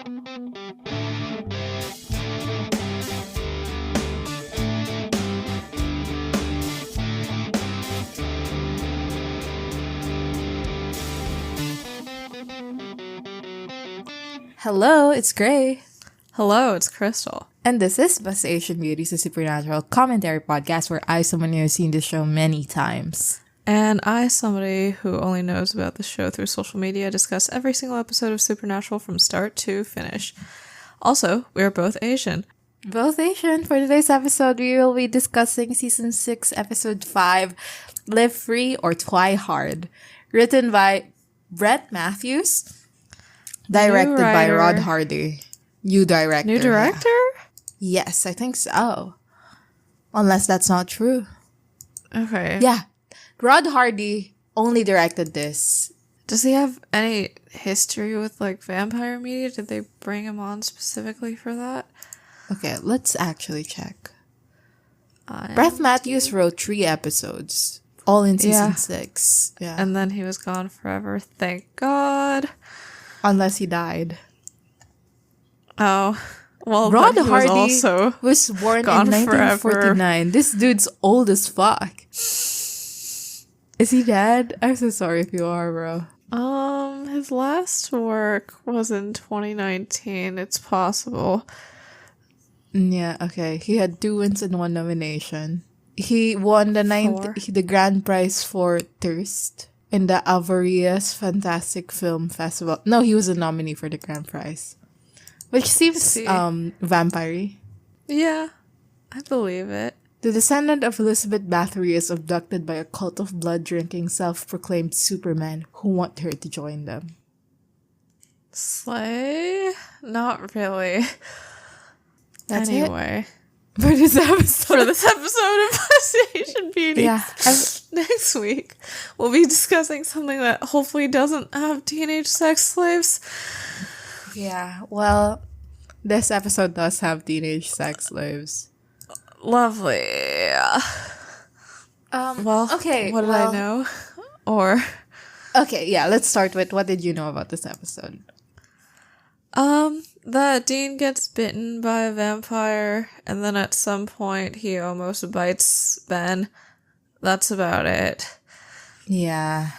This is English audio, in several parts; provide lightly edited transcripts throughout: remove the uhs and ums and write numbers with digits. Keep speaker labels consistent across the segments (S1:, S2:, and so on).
S1: Hello, it's Gray.
S2: Hello, it's Crystal.
S1: And this is Best Asian Beauties, a supernatural commentary podcast where I, someone who has seen the show many times.
S2: And I, somebody who only knows about the show through social media, discuss every single episode of Supernatural from start to finish. Also, we are both Asian.
S1: Both Asian. For today's episode, we will be discussing Season 6, Episode 5, Live Free or Twihard. Written by Brett Matthews. Directed by Rod Hardy. New director.
S2: New director?
S1: Yeah. Yes, I think so. Unless that's not true.
S2: Okay.
S1: Yeah. Rod Hardy only directed this.
S2: Does he have any history with, like, vampire media? Did they bring him on specifically for that?
S1: Okay, let's actually check. Brett Matthews wrote 3 episodes. All in Season 6. Yeah.
S2: And then he was gone forever. Thank God.
S1: Unless he died.
S2: Oh. Well,
S1: Rod
S2: then he
S1: Hardy
S2: also
S1: was born in
S2: gone
S1: 1949.
S2: forever.
S1: This dude's old as fuck. Is he dead? I'm so sorry if you are, bro.
S2: His last work was in 2019. It's possible.
S1: Yeah, okay. He had 2 wins and 1 nomination. He won the grand prize for Thirst in the Avoriaz Fantastic Film Festival. No, he was a nominee for the grand prize. Which seems vampire-y.
S2: Yeah, I believe it.
S1: The descendant of Elizabeth Bathory is abducted by a cult of blood-drinking, self-proclaimed Supermen who want her to join them.
S2: Slay? Not really.
S1: That's
S2: anyway.
S1: For this episode.
S2: For this episode of Best Asian Beauty.
S1: Yeah.
S2: Next week, we'll be discussing something that hopefully doesn't have teenage sex slaves.
S1: Yeah, well, this episode does have teenage sex slaves.
S2: Lovely.
S1: Okay.
S2: What did I know? Or
S1: okay, yeah. Let's start with what did you know about this episode?
S2: That Dean gets bitten by a vampire, and then at some point he almost bites Ben. That's about it.
S1: Yeah.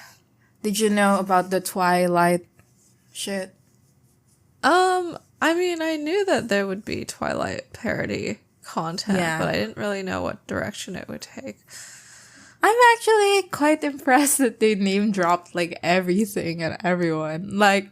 S1: Did you know about the Twilight shit?
S2: I mean, I knew that there would be Twilight parody content, but I didn't really know what direction it would take.
S1: I'm actually quite impressed that they name dropped like everything and everyone. Like,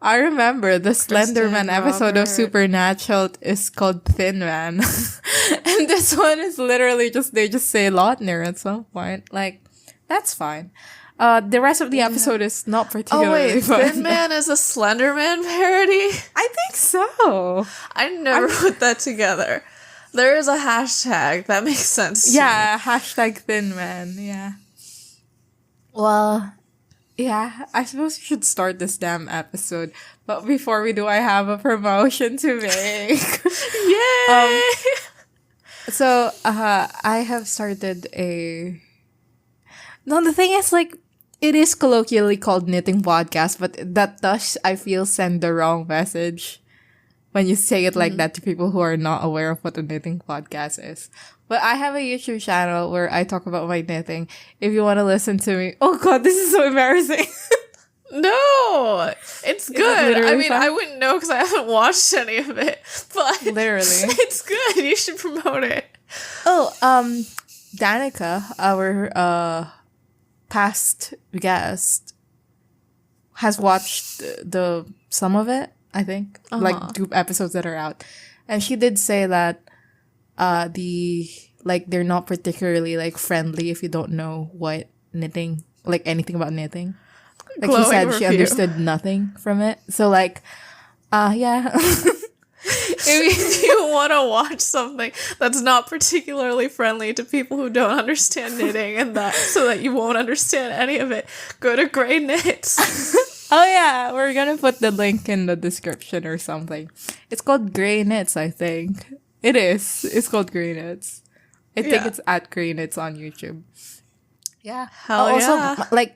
S1: I remember the Slenderman episode of Supernatural is called Thin Man. And this one is literally they just say Lautner at some point. Like, that's fine. The rest of the episode is not particularly fun.
S2: Thin Man is a Slenderman parody?
S1: I think so.
S2: I never put that together. There is a hashtag. That makes sense.
S1: Yeah, hashtag Thin Man. Yeah. Well, yeah, I suppose we should start this damn episode. But before we do, I have a promotion to make.
S2: Yay!
S1: So, I have started a... No, the thing is, like, it is colloquially called Knitting Podcast, but that does, I feel, send the wrong message when you say it like that to people who are not aware of what a knitting podcast is. But I have a YouTube channel where I talk about my knitting. If you want to listen to me... Oh god, this is so embarrassing.
S2: No! It's good. I mean,
S1: fun?
S2: I wouldn't know because I haven't watched any of it. But
S1: literally.
S2: It's good. You should promote it.
S1: Oh, Danica, our past guest, has watched the some of it, I think. Like 2 episodes that are out. And she did say that they're not particularly like friendly if you don't know what knitting, like anything about knitting. Like she said, she understood nothing from it. So like, yeah.
S2: If you want to watch something that's not particularly friendly to people who don't understand knitting and that, so that you won't understand any of it, go to Grey Knits.
S1: Oh yeah, we're gonna put the link in the description or something. It's called Grey Knits, I think. It is. It's called Grey Knits. I think it's at Grey Knits on YouTube. Yeah.
S2: Hell
S1: also,
S2: yeah.
S1: like,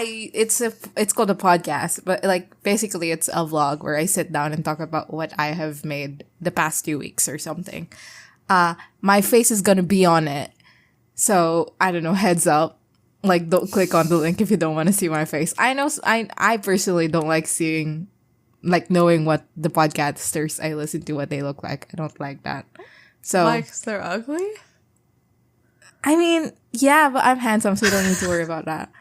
S1: it's called a podcast, but like basically it's a vlog where I sit down and talk about what I have made the past 2 weeks or something. My face is gonna be on it. So I don't know, heads up. Like, don't click on the link if you don't want to see my face. I know I personally don't like seeing, like, knowing what the podcasters I listen to, what they look like. I don't like that. So
S2: Like, they're ugly?
S1: I mean, yeah, but I'm handsome, so you don't need to worry about that.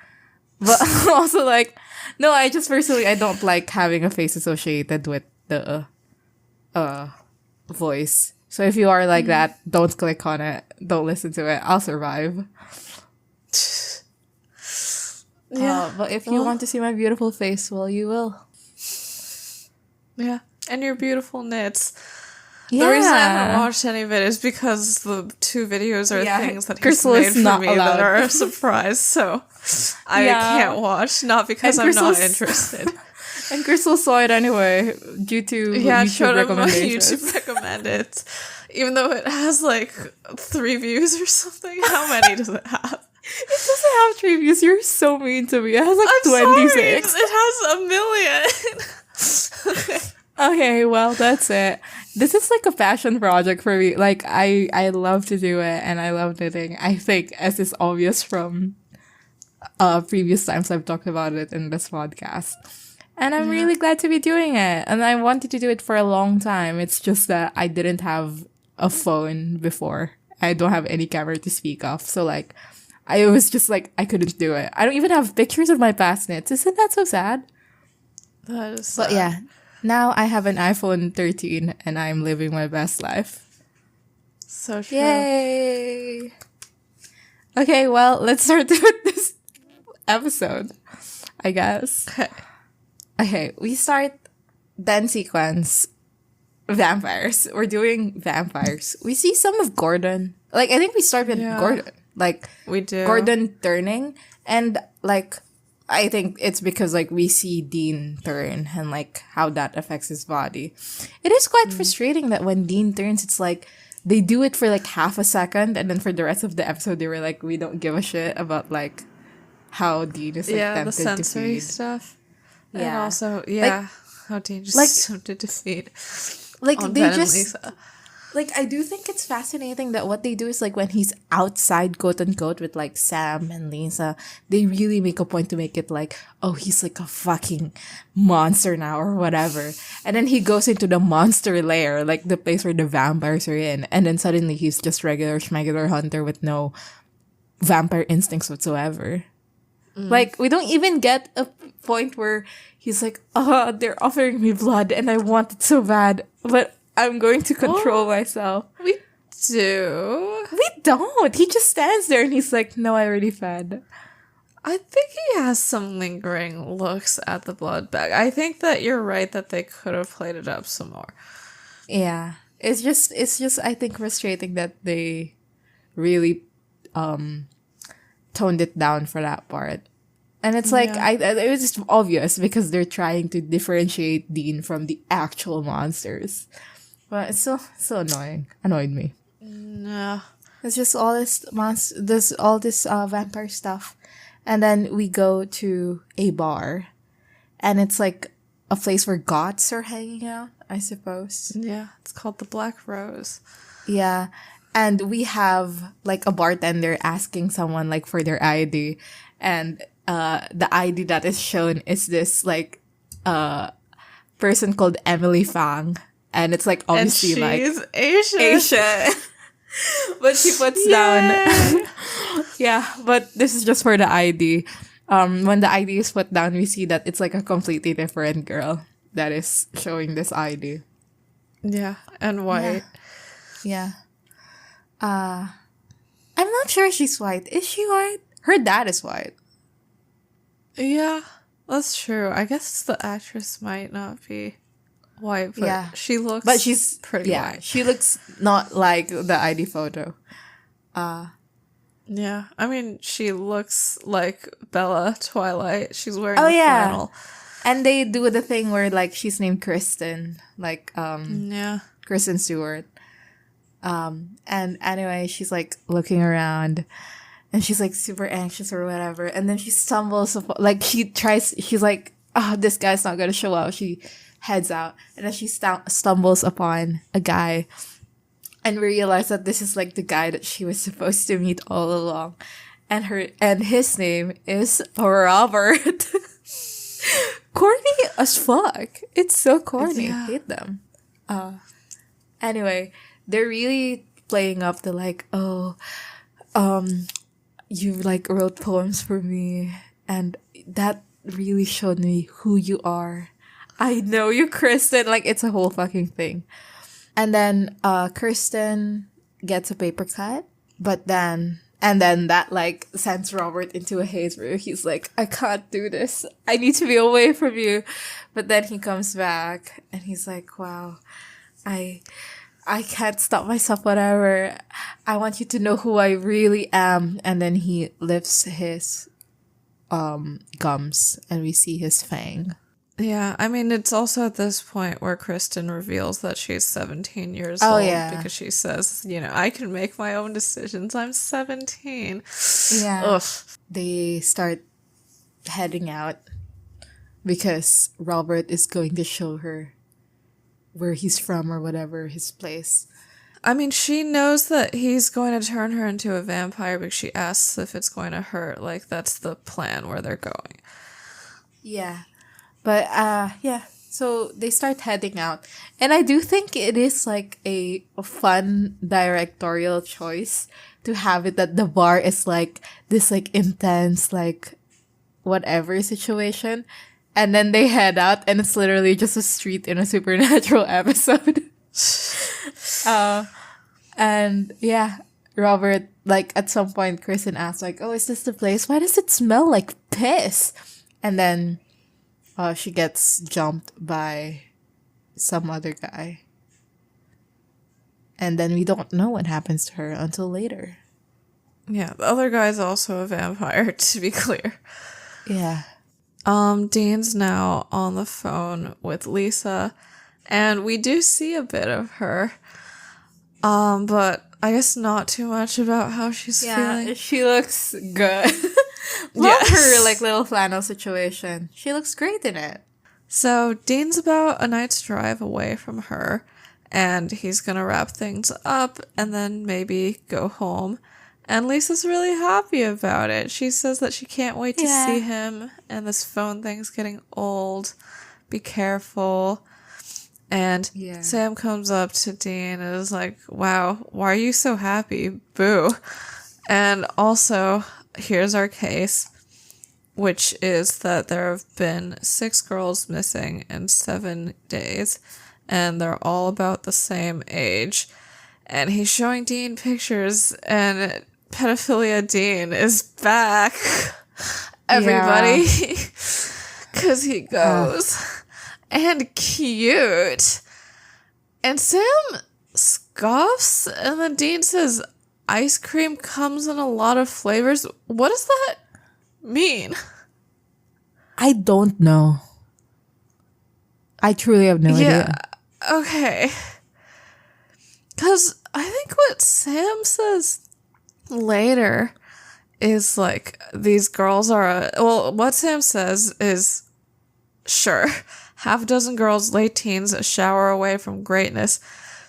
S1: But also, like, no, I just personally, I don't like having a face associated with the voice. So if you are like that, don't click on it. Don't listen to it. I'll survive.
S2: Yeah.
S1: But if you want to see my beautiful face, well, you will.
S2: Yeah. And your beautiful knits.
S1: Yeah.
S2: The reason I haven't watched any of it is because the 2 videos are things that he's
S1: Crystal
S2: made
S1: is
S2: for
S1: not
S2: me
S1: allowed.
S2: that are a surprise. So I can't watch, not because
S1: And
S2: I'm not
S1: Crystal's-
S2: interested.
S1: And Crystal saw it anyway due to YouTube
S2: showed him my
S1: recommendations.
S2: YouTube recommended. Even though it has like 3 views or something. How many does it have?
S1: It doesn't have 3 views. You're so mean to me. It has like
S2: I'm
S1: 26.
S2: sorry. It has 1 million.
S1: Okay, well, that's it. This is like a passion project for me. Like, I love to do it, and I love knitting. I think, as is obvious from previous times I've talked about it in this podcast. And I'm really glad to be doing it. And I wanted to do it for a long time. It's just that I didn't have a phone before. I don't have any camera to speak of. So, like, I was just like, I couldn't do it. I don't even have pictures of my past knits. Isn't that so sad?
S2: That is
S1: But yeah, now I have an iPhone 13 and I'm living my best life.
S2: so true.
S1: Yay! Okay, well, let's start with this episode, I guess. Okay, we start then sequence vampires. We're doing vampires. We see some of Gordon. Like, I think we start with Gordon. Like,
S2: We do.
S1: Gordon turning. And, like, I think it's because, like, we see Dean turn and, like, how that affects his body. It is quite frustrating that when Dean turns, it's like, they do it for, like, half a second. And then for the rest of the episode, they were like, we don't give a shit about, like, how Dean is, like,
S2: the
S1: tempted to
S2: sensory
S1: feed.
S2: stuff. And
S1: Yeah.
S2: also, how dangerous
S1: like-
S2: tempted to feed.
S1: Like,
S2: on
S1: they
S2: Ben and
S1: just...
S2: Lisa.
S1: Like, I do think it's fascinating that what they do is, like, when he's outside, quote unquote, with, like, Sam and Lisa, they really make a point to make it like, oh, he's like a fucking monster now or whatever. And then he goes into the monster lair, like the place where the vampires are in. And then suddenly he's just regular schmegular hunter with no vampire instincts whatsoever. Like, we don't even get a point where he's like, oh, they're offering me blood and I want it so bad, but I'm going to control myself.
S2: We do.
S1: We don't. He just stands there and he's like, no, I already fed.
S2: I think he has some lingering looks at the blood bag. I think that you're right that they could have played it up some more.
S1: Yeah. It's just, I think, frustrating that they really, toned it down for that part. And it's like, it was just obvious because they're trying to differentiate Dean from the actual monsters. But it's so annoying. Annoyed me.
S2: No.
S1: It's just all this vampire stuff. And then we go to a bar. And it's like a place where goths are hanging out, I suppose.
S2: Yeah, it's called the Black Rose.
S1: Yeah. And we have like a bartender asking someone like for their ID. And the ID that is shown is this like person called Emily Fang. And it's like obviously
S2: and she's
S1: like
S2: Asian.
S1: But she puts down yeah, but this is just for the ID. When the ID is put down, we see that it's like a completely different girl that is showing this ID.
S2: Yeah, and white.
S1: Yeah. I'm not sure she's white. Is she white? Her dad is white.
S2: Yeah, that's true. I guess the actress might not be white, but
S1: Yeah.
S2: she looks
S1: But she's
S2: pretty
S1: yeah,
S2: white.
S1: she looks not like the ID photo.
S2: Yeah, I mean, she looks like Bella Twilight. She's wearing
S1: Oh,
S2: a
S1: yeah.
S2: flannel.
S1: And they do the thing where like she's named Kristen, like
S2: Yeah.
S1: Kristen Stewart. And anyway, she's like looking around and she's like super anxious or whatever. And then she stumbles upon, like she's like, oh, this guy's not gonna show up. She heads out, and then she stumbles upon a guy, and we realize that this is like the guy that she was supposed to meet all along, and his name is Robert. Corny as fuck. It's so corny. I hate them. Anyway, they're really playing up the like, oh, you like wrote poems for me, and that really showed me who you are. I know you, Kristen. Like, it's a whole fucking thing. And then Kristen gets a paper cut, and then that like sends Robert into a haze where he's like, I can't do this. I need to be away from you. But then he comes back and he's like, wow, I can't stop myself, whatever. I want you to know who I really am. And then he lifts his gums and we see his fang.
S2: Yeah, I mean, it's also at this point where Kristen reveals that she's 17 years old.
S1: Yeah.
S2: Because she says, I can make my own decisions. I'm 17.
S1: Yeah.
S2: Ugh.
S1: They start heading out because Robert is going to show her where he's from or whatever, his place.
S2: I mean, she knows that he's going to turn her into a vampire because she asks if it's going to hurt. Like, that's the plan where they're going.
S1: Yeah. But, so they start heading out. And I do think it is, like, a fun directorial choice to have it that the bar is, like, this, like, intense, like, whatever situation. And then they head out, and it's literally just a street in a Supernatural episode. And, yeah, Robert, like, at some point, Kristen asks, like, oh, is this the place? Why does it smell like piss? And then she gets jumped by some other guy. And then we don't know what happens to her until later.
S2: Yeah, the other guy's also a vampire, to be clear.
S1: Yeah.
S2: Dean's now on the phone with Lisa, and we do see a bit of her. But I guess not too much about how she's feeling.
S1: Yeah, she looks good. Love her, like, little flannel situation. She looks great in it.
S2: So Dean's about a night's drive away from her, and he's gonna wrap things up and then maybe go home. And Lisa's really happy about it. She says that she can't wait to see him, and this phone thing's getting old. Be careful. And Sam comes up to Dean and is like, wow, why are you so happy? Boo. And also, here's our case, which is that there have been 6 girls missing in 7 days, and they're all about the same age. And he's showing Dean pictures, and pedophilia Dean is back. Everybody. Because he goes, and cute. And Sam scoffs, and then Dean says, ice cream comes in a lot of flavors. What does that mean?
S1: I don't know. I truly have no idea.
S2: Okay. Because I think what Sam says later is like, these girls are... what Sam says is, sure, half a dozen girls, late teens, a shower away from greatness.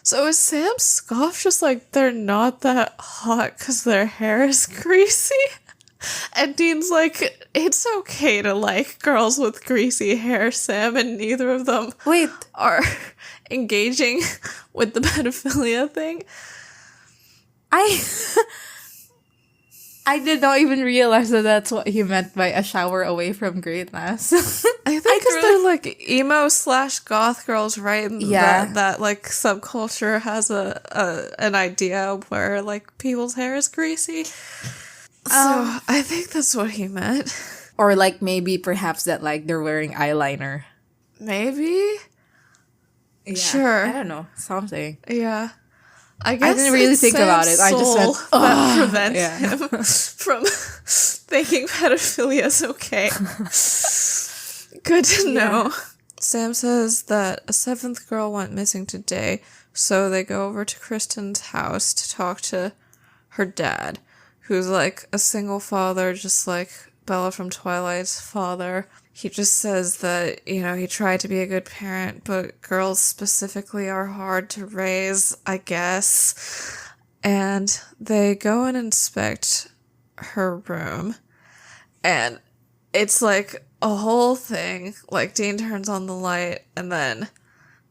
S2: So is Sam's scoff just like, they're not that hot because their hair is greasy? And Dean's like, it's okay to like girls with greasy hair, Sam, and neither of them are engaging with the pedophilia thing. I did not even realize that that's what he meant by a shower away from greatness. I think because they're like emo / goth girls, right?
S1: Yeah.
S2: That like subculture has an idea where like people's hair is greasy. So I think that's what he meant.
S1: Or like maybe perhaps that like they're wearing eyeliner.
S2: Maybe?
S1: Yeah.
S2: Sure.
S1: I don't know. Something.
S2: Yeah. I guess
S1: I didn't really think about it. I just went,
S2: that prevents him from thinking pedophilia is okay. Good to know. Sam says that a 7th girl went missing today, so they go over to Kristen's house to talk to her dad, who's like a single father, just like Bella from Twilight's father. He just says that, he tried to be a good parent, but girls specifically are hard to raise, I guess. And they go and inspect her room, and it's like a whole thing. Like, Dean turns on the light, and then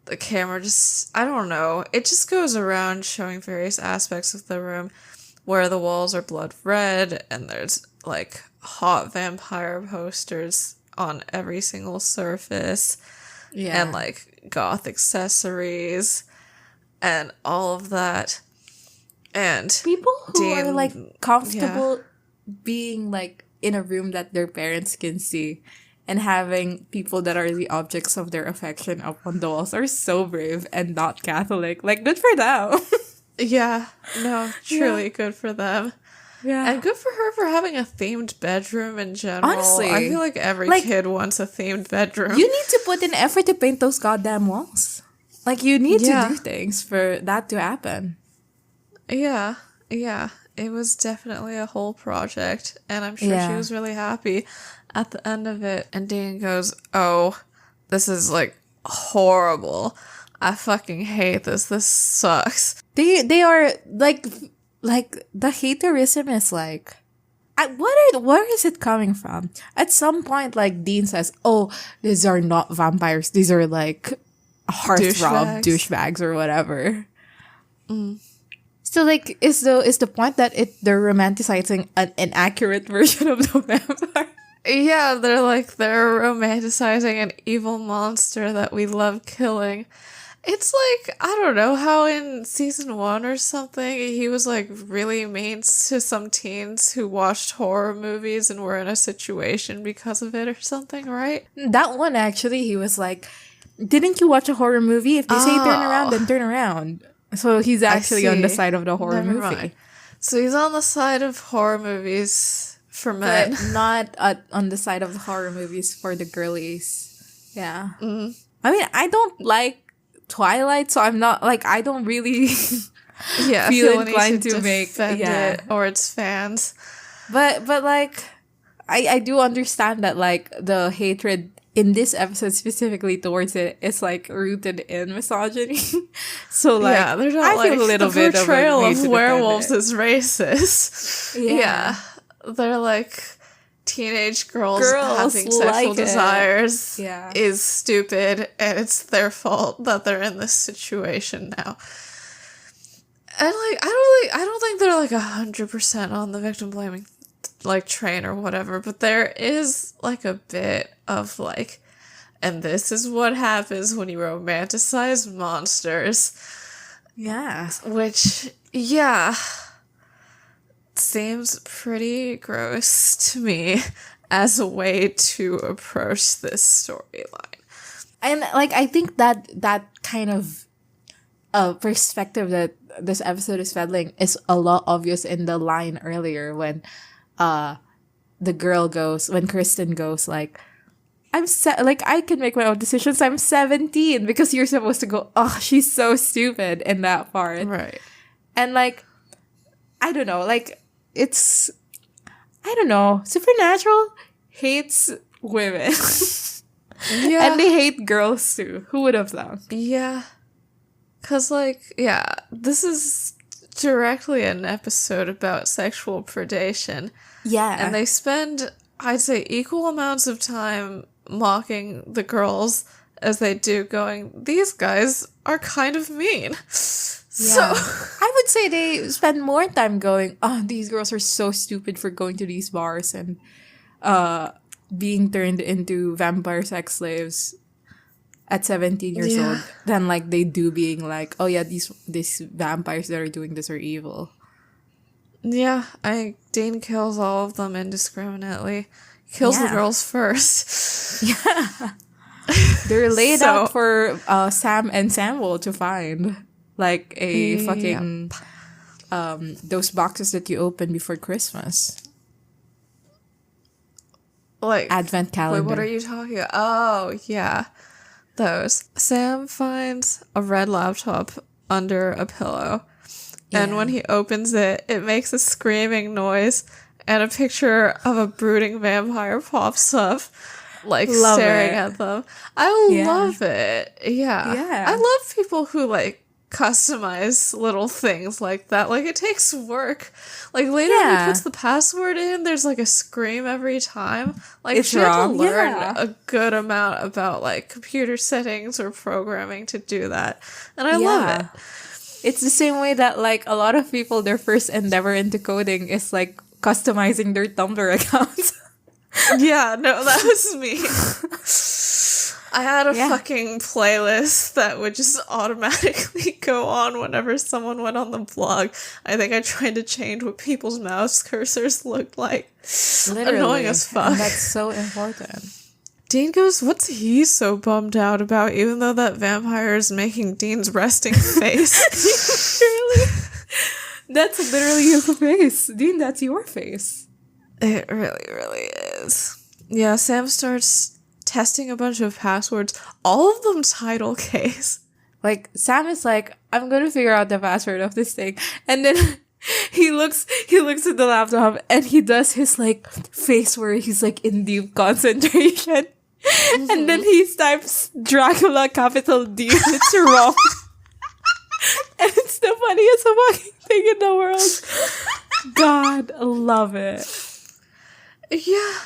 S2: the camera just, I don't know, it just goes around showing various aspects of the room where the walls are blood red, and there's like hot vampire posters on every single surface, and like goth accessories and all of that. And
S1: people who are like comfortable being like in a room that their parents can see and having people that are the objects of their affection up on the walls are so brave and not Catholic. Like, good for them.
S2: Yeah, no, truly good for them.
S1: Yeah.
S2: And good for her for having a themed bedroom in general.
S1: Honestly,
S2: I feel like every kid wants a themed bedroom.
S1: You need to put in effort to paint those goddamn walls. Like, you need to do things for that to happen.
S2: Yeah. It was definitely a whole project, and I'm sure she was really happy at the end of it. And Dean goes, "Oh, this is like horrible. I fucking hate this. This sucks."
S1: They are like the haterism is like, where is it coming from? At some point, like, Dean says, "Oh, these are not vampires. These are like heartthrob douchebags or whatever." So like, is the point that they're romanticizing an inaccurate version of the vampire?
S2: Yeah, they're romanticizing an evil monster that we love killing. It's like, I don't know, how in season 1 or something, he was like really mean to some teens who watched horror movies and were in a situation because of it or something, right?
S1: That one, actually, he was like, "Didn't you watch a horror movie? If they say turn around, then turn around." So he's actually on the side of the horror movie. Mind.
S2: So he's on the side of horror movies for men.
S1: But not on the side of the horror movies for the girlies. Yeah. I mean, I don't like Twilight, so I'm not, like, I don't really feel inclined to make
S2: it or its fans.
S1: But like, I do understand that, like, the hatred in this episode specifically towards it is like rooted in misogyny. So like,
S2: they're not, I feel a little bit of the portrayal of werewolves is racist. Yeah. They're like, teenage girls having sexual desires is stupid, and it's their fault that they're in this situation now. And like, I don't think they're like 100% on the victim blaming like train or whatever, but there is like a bit of like, and this is what happens when you romanticize monsters.
S1: Yeah.
S2: Which, seems pretty gross to me as a way to approach this storyline.
S1: And like, I think that kind of perspective that this episode is peddling is a lot obvious in the line earlier when when Kristen goes like, I can make my own decisions. I'm 17, because you're supposed to go, "Oh, she's so stupid," in that part.
S2: Right.
S1: And like, I don't know, like, Supernatural hates women. And they hate girls too. Who would have thought?
S2: Yeah. 'Cause like, this is directly an episode about sexual predation.
S1: Yeah.
S2: And they spend, I'd say, equal amounts of time mocking the girls as they do going, "These guys are kind of mean." Yeah. So
S1: I would say they spend more time going, "Oh, these girls are so stupid for going to these bars and being turned into vampire sex slaves at 17 years old," than like they do being like, "Oh yeah, these vampires that are doing this are evil."
S2: Yeah, Dean kills all of them indiscriminately. Kills the girls first.
S1: Yeah. They're laid out for Sam and Samuel to find. Like a fucking those boxes that you open before Christmas.
S2: Like
S1: Advent calendar.
S2: Wait, what are you talking about? Oh, yeah. Those. Sam finds a red laptop under a pillow. And when he opens it, it makes a screaming noise, and a picture of a brooding vampire pops up, like staring at them. I love it. Yeah. I love people who like customize little things like that. Like, it takes work. Like, later when he puts the password in, there's like a scream every time. Like,
S1: it's
S2: she had to
S1: wrong.
S2: learn a good amount about like computer settings or programming to do that. And I love it.
S1: It's the same way that like a lot of people, their first endeavor into coding is like customizing their Tumblr accounts.
S2: Yeah, no, that was me. I had a fucking playlist that would just automatically go on whenever someone went on the blog. I think I tried to change what people's mouse cursors looked like.
S1: Literally.
S2: Annoying as fuck.
S1: And that's so important.
S2: Dean goes, what's he so bummed out about, even though that vampire is making Dean's resting face?
S1: Really? That's literally your face. Dean, that's your face.
S2: It really, really is. Yeah, Sam starts testing a bunch of passwords, all of them title case.
S1: Like, Sam is like, I'm gonna figure out the password of this thing. And then he looks at the laptop and he does his like face where he's like in deep concentration. Mm-hmm. And then he types Dracula capital D and it's wrong. And it's the funniest fucking thing in the world. God, love it.
S2: Yeah.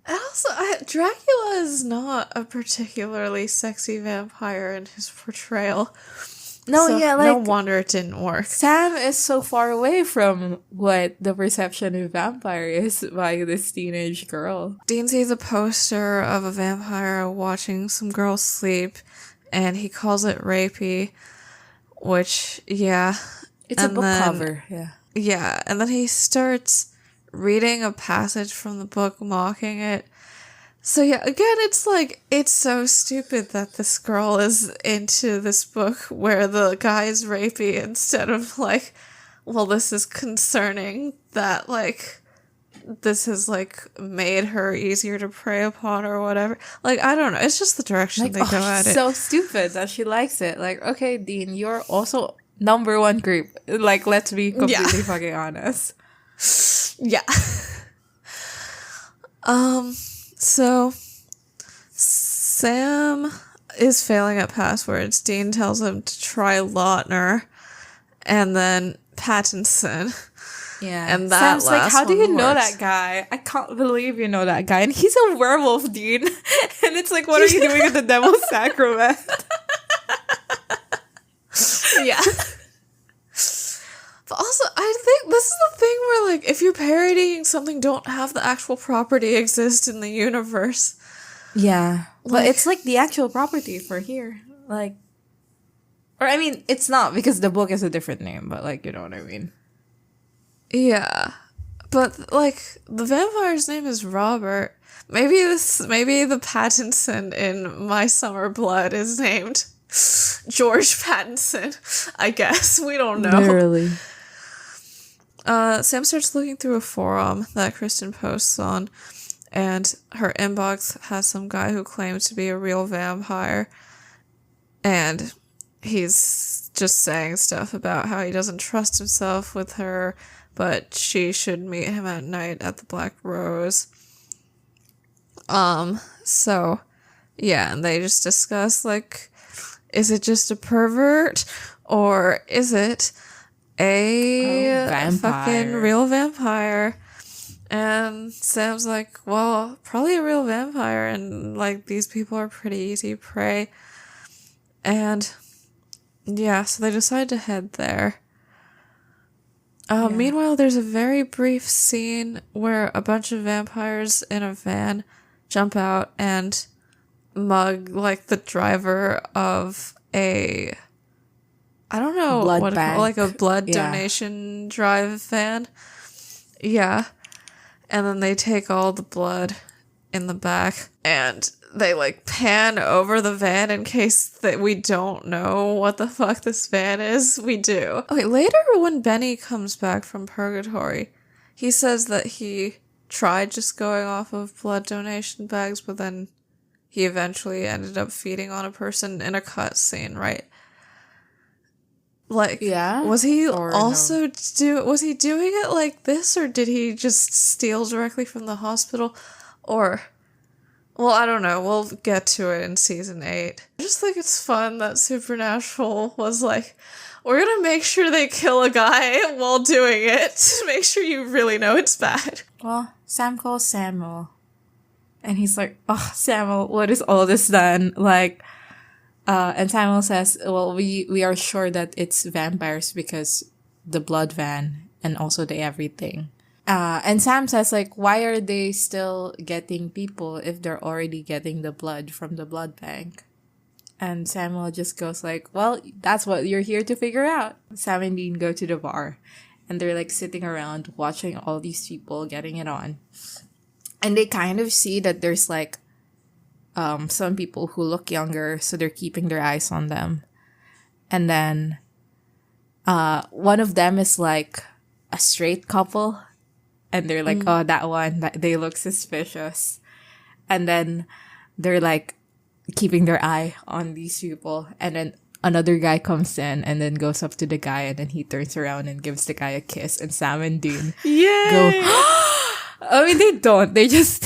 S2: And also, Dracula is not a particularly sexy vampire in his portrayal.
S1: No,
S2: so
S1: yeah, like,
S2: no wonder it didn't work.
S1: Sam is so far away from what the perception of vampire is by this teenage girl.
S2: Dean sees a poster of a vampire watching some girl sleep, and he calls it rapey, which, yeah.
S1: It's a book cover, yeah.
S2: Yeah, and then he starts reading a passage from the book, mocking it. So yeah, again, it's like, it's so stupid that this girl is into this book where the guy is rapey instead of like, well, this is concerning that like, this has like made her easier to prey upon or whatever. Like, I don't know. It's just the direction they go at it.
S1: So stupid that she likes it. Like, okay, Dean, you're also number one creep. Like, let's be completely fucking honest.
S2: Yeah. So Sam is failing at passwords. Dean tells him to try Lautner and then Pattinson.
S1: Yeah.
S2: And that
S1: Sam's like, how do you know
S2: works.
S1: that guy? I can't believe you know that guy. And he's a werewolf, Dean. And it's like, what are you doing at the Devil's Sacrament?
S2: Yeah. But also, I think this is the thing where, like, if you're parodying something, don't have the actual property exist in the universe.
S1: Yeah.
S2: Like,
S1: but it's like the actual property for here. Like, or I mean, it's not because the book is a different name, but like, you know what I mean?
S2: Yeah. But, like, the vampire's name is Robert. Maybe the Pattinson in My Summer Blood is named George Pattinson, I guess. We don't know.
S1: Literally.
S2: Sam starts looking through a forum that Kristen posts on, and her inbox has some guy who claims to be a real vampire, and he's just saying stuff about how he doesn't trust himself with her, but she should meet him at night at the Black Rose. So, yeah, and they just discuss, like, is it just a pervert, or is it a fucking real vampire? And Sam's like, well, probably a real vampire, and like, these people are pretty easy prey. And yeah, so they decide to head there. Meanwhile, there's a very brief scene where a bunch of vampires in a van jump out and mug like the driver of a, I don't know
S1: blood
S2: what
S1: bank.
S2: like a blood donation drive van. Yeah. And then they take all the blood in the back and they like pan over the van in case that we don't know what the fuck this van is. We do. Okay, later when Benny comes back from purgatory, he says that he tried just going off of blood donation bags, but then he eventually ended up feeding on a person in a cutscene, right? Like,
S1: Yeah?
S2: was he
S1: Or
S2: also was he doing it like this, or did he just steal directly from the hospital? Or, well, I don't know. We'll get to it in season 8. I just think it's fun that Supernatural was like, we're gonna make sure they kill a guy while doing it to make sure you really know it's bad.
S1: Well, Sam calls Samuel. And he's like, oh, Samuel, what is all this then? Like, and Samuel says, well, we are sure that it's vampires because the blood van and also the everything. And Sam says, like, why are they still getting people if they're already getting the blood from the blood bank? And Samuel just goes like, well, that's what you're here to figure out. Sam and Dean go to the bar and they're like sitting around watching all these people getting it on. And they kind of see that there's like some people who look younger, so they're keeping their eyes on them. And then one of them is like a straight couple. And they're like, oh, that one, they look suspicious. And then they're like keeping their eye on these people. And then another guy comes in and then goes up to the guy. And then he turns around and gives the guy a kiss. And Sam and Dean go, I mean, they don't. They just,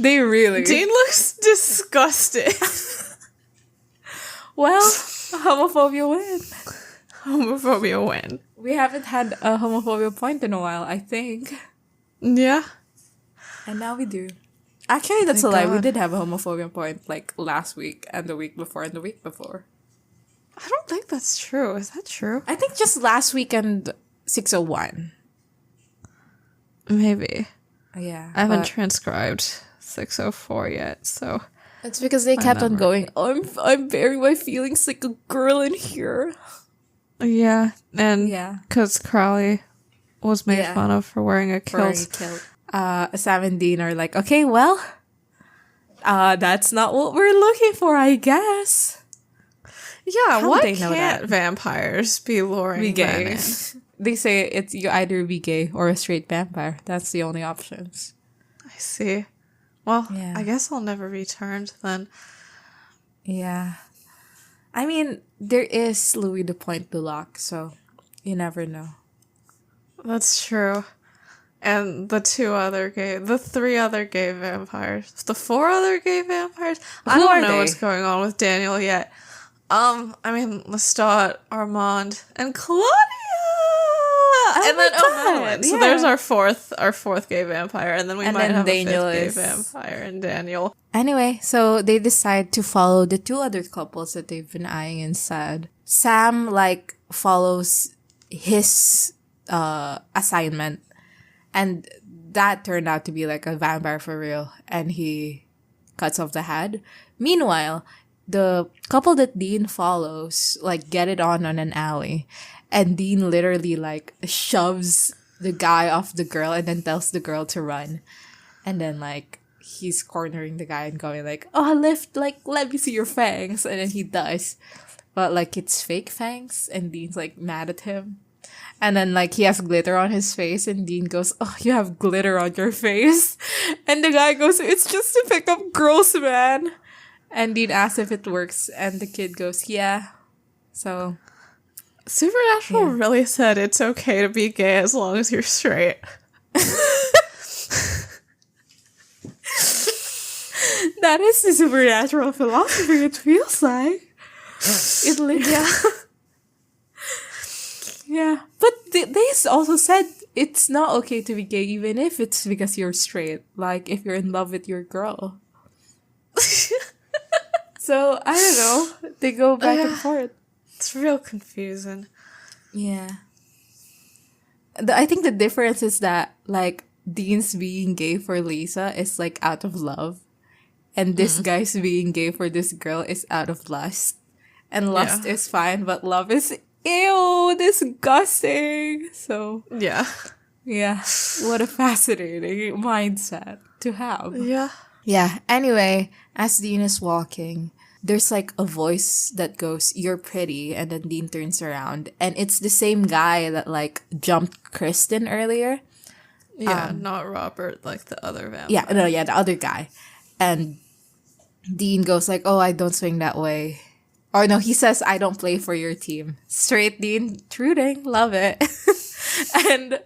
S1: they really.
S2: Dean looks disgusted.
S1: Well, homophobia win.
S2: Homophobia win.
S1: We haven't had a homophobia point in a while, I think.
S2: Yeah.
S1: And now we do. Actually, that's
S2: Thank
S1: a lie. We
S2: God.
S1: did have a homophobia point like last week and the week before and the week before.
S2: I don't think that's true. Is that true?
S1: I think just last week and 601.
S2: Maybe.
S1: Yeah.
S2: I haven't
S1: but
S2: transcribed 604 yet, so.
S1: it's because they kept on
S2: memory.
S1: going, I'm bearing my feelings like a girl in here.
S2: Yeah. And
S1: Yeah.
S2: because Crowley was made
S1: Yeah.
S2: fun of for wearing a
S1: Wearing
S2: kilt.
S1: a kilt. Sam and Dean are like, okay, well, that's not what we're looking for, I guess.
S2: Yeah,
S1: How
S2: why
S1: would they know
S2: can't
S1: that?
S2: vampires be luring
S1: Be
S2: men
S1: gay.
S2: in?
S1: They say it's you either be gay or a straight vampire. That's the only options.
S2: I see. Well,
S1: Yeah.
S2: I guess I'll never be turned then.
S1: Yeah. I mean, there is Louis the Point Dulac, so you never know.
S2: That's true. And the 3 other gay vampires. The 4 other gay vampires? I
S1: Who
S2: don't
S1: are
S2: know
S1: they?
S2: what's going on with Daniel yet. I mean, Lestat, Armand, and Claudia! And
S1: my
S2: then
S1: God,
S2: Madeline. So
S1: yeah.
S2: there's our fourth gay vampire, and then we
S1: And
S2: might
S1: then
S2: have
S1: Daniel
S2: a 5th
S1: is-
S2: gay vampire in Daniel.
S1: Anyway, so they decide to follow the 2 other couples that they've been eyeing instead. Sam, like, follows his assignment, and that turned out to be, like, a vampire for real, and he cuts off the head. Meanwhile, the couple that Dean follows, like, get it on an alley, and Dean literally, like, shoves the guy off the girl and then tells the girl to run. And then, like, he's cornering the guy and going like, oh, let me see your fangs. And then he does. But, like, it's fake fangs. And Dean's, like, mad at him. And then, like, he has glitter on his face. And Dean goes, oh, you have glitter on your face. And the guy goes, it's just to pick up girls, man. And Dean asks if it works. And the kid goes, yeah. So,
S2: Supernatural really said it's okay to be gay as long as you're straight.
S1: that is the supernatural philosophy, it feels like. It literally. Yeah. But they also said it's not okay to be gay even if it's because you're straight. Like, if you're in love with your girl. So, I don't know. They go back and forth.
S2: It's real confusing.
S1: Yeah. I think the difference is that, like, Dean's being gay for Lisa is, like, out of love. And this guy's being gay for this girl is out of lust. And lust is fine, but love is, ew, disgusting. So,
S2: Yeah.
S1: yeah. What a fascinating mindset to have.
S2: Yeah.
S1: Yeah. Anyway, as Dean is walking, there's like a voice that goes, you're pretty. And then Dean turns around. And it's the same guy that like jumped Kristen earlier.
S2: Yeah, not Robert, like the other vampire.
S1: Yeah, the other guy. And Dean goes like, oh, I don't swing that way. Or no, he says, I don't play for your team. Straight Dean, true Ding, love it. And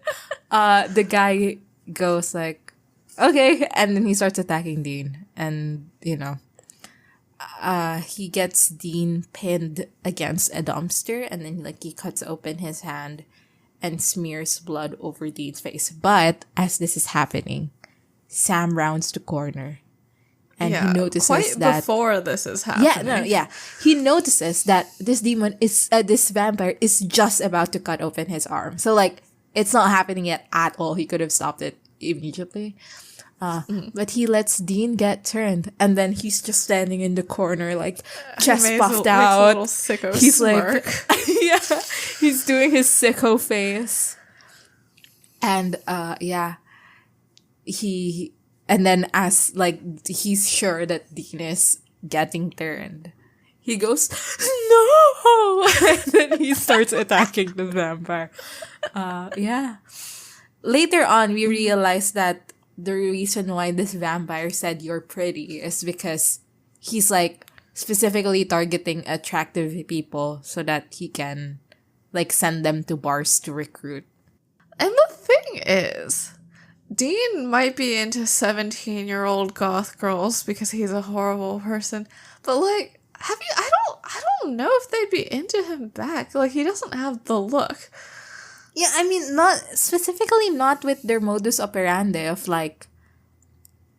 S1: the guy goes like, okay. And then he starts attacking Dean. And, he gets Dean pinned against a dumpster. And then like he cuts open his hand and smears blood over Dean's face. But as this is happening, Sam rounds the corner. And he notices
S2: quite
S1: that
S2: before this is happening.
S1: he notices that this this vampire is just about to cut open his arm. So like it's not happening yet at all. He could have stopped it immediately. But he lets Dean get turned, and then he's just standing in the corner, like chest puffed out.
S2: Little sicko
S1: He's
S2: smirk.
S1: like, he's doing his sicko face, and And then as, like, he's sure that Dean is getting turned, he goes, no! And then he starts attacking the vampire. Later on, we realize that the reason why this vampire said you're pretty is because he's, like, specifically targeting attractive people so that he can, like, send them to bars to recruit.
S2: And the thing is, Dean might be into 17-year-old goth girls because he's a horrible person, but like, I don't know if they'd be into him back. Like, he doesn't have the look.
S1: Yeah, I mean, not with their modus operandi of like,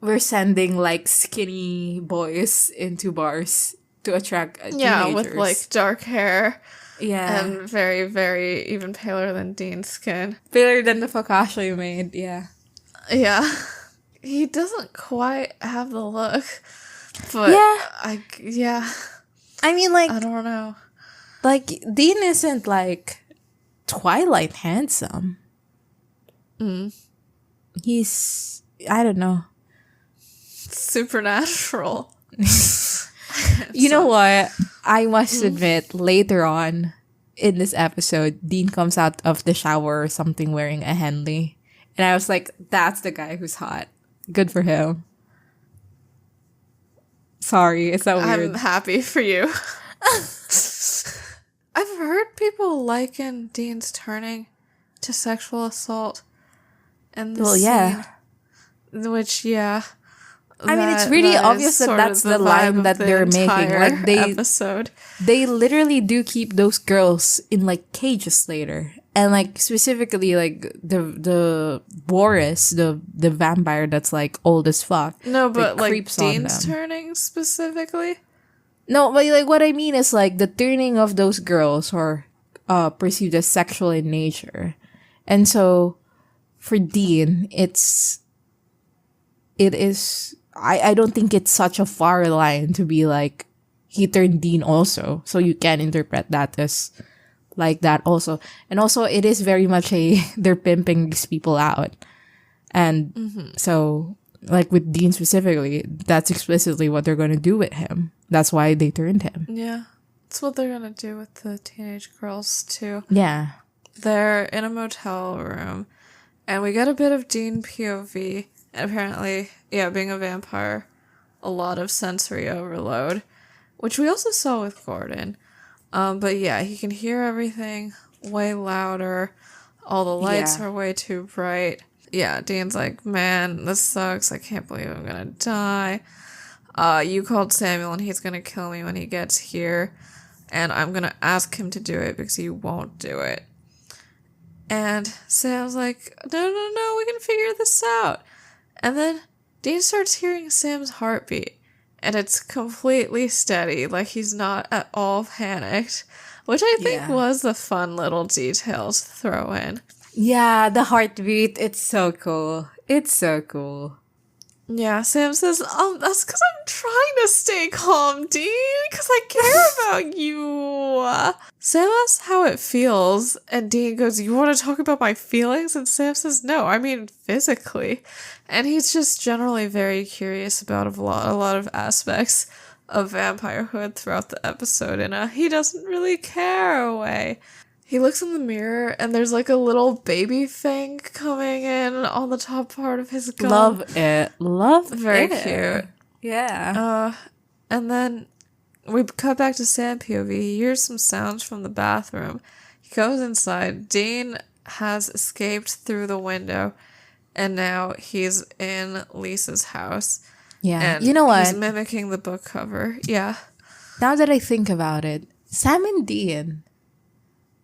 S1: we're sending like skinny boys into bars to attract teenagers.
S2: Yeah, with like dark hair.
S1: Yeah.
S2: And very, very even paler than Dean's skin.
S1: Paler than the focaccia you made, yeah.
S2: Yeah. He doesn't quite have the look. But
S1: I mean, like,
S2: I don't know.
S1: Like, Dean isn't like Twilight handsome. He's, I don't know.
S2: Supernatural.
S1: You know what? I must admit, later on in this episode, Dean comes out of the shower or something wearing a Henley. And I was like, that's the guy who's hot. Good for him. Sorry, is that weird?
S2: I'm happy for you. I've heard people liken Dean's turning to sexual assault. And the scene, which,
S1: I mean, it's really obvious that that's the line that they're making. Like, they literally do keep those girls in like cages later. And like specifically like the Boris, the vampire that's like old as fuck.
S2: No, but like Dean's turning specifically?
S1: No, but like what I mean is like the turning of those girls are perceived as sexual in nature. And so for Dean, it is I don't think it's such a far line to be like he turned Dean also. So you can interpret that as like that also. And also it is very much they're pimping these people out. And so like with Dean specifically, that's explicitly what they're going to do with him. That's why they turned him.
S2: Yeah. That's what they're going to do with the teenage girls too.
S1: Yeah.
S2: They're in a motel room and we get a bit of Dean POV. And apparently, being a vampire, a lot of sensory overload, which we also saw with Gordon. But yeah, he can hear everything way louder. All the lights are way too bright. Yeah, Dean's like, man, this sucks. I can't believe I'm gonna die. You called Samuel and he's gonna kill me when he gets here. And I'm gonna ask him to do it because you won't do it. And Sam's like, no, we can figure this out. And then Dean starts hearing Sam's heartbeat. And it's completely steady, like he's not at all panicked, which I think was a fun little detail to throw in. Yeah,
S1: the heartbeat, it's so cool. It's so cool.
S2: Yeah, Sam says, that's because I'm trying to stay calm, Dean, because I care about you. Sam asks how it feels, and Dean goes, you want to talk about my feelings? And Sam says, no, I mean physically. And he's just generally very curious about a lot of aspects of vampirehood throughout the episode in a he doesn't really care way. He looks in the mirror and there's like a little baby thing coming in on the top part of his gum.
S1: Love it.
S2: Very cute.
S1: Yeah.
S2: And then we cut back to Sam POV. He hears some sounds from the bathroom. He goes inside. Dean has escaped through the window, and now he's in Lisa's house.
S1: Yeah.
S2: And
S1: you know what?
S2: He's mimicking the book cover. Yeah.
S1: Now that I think about it, Sam and Dean,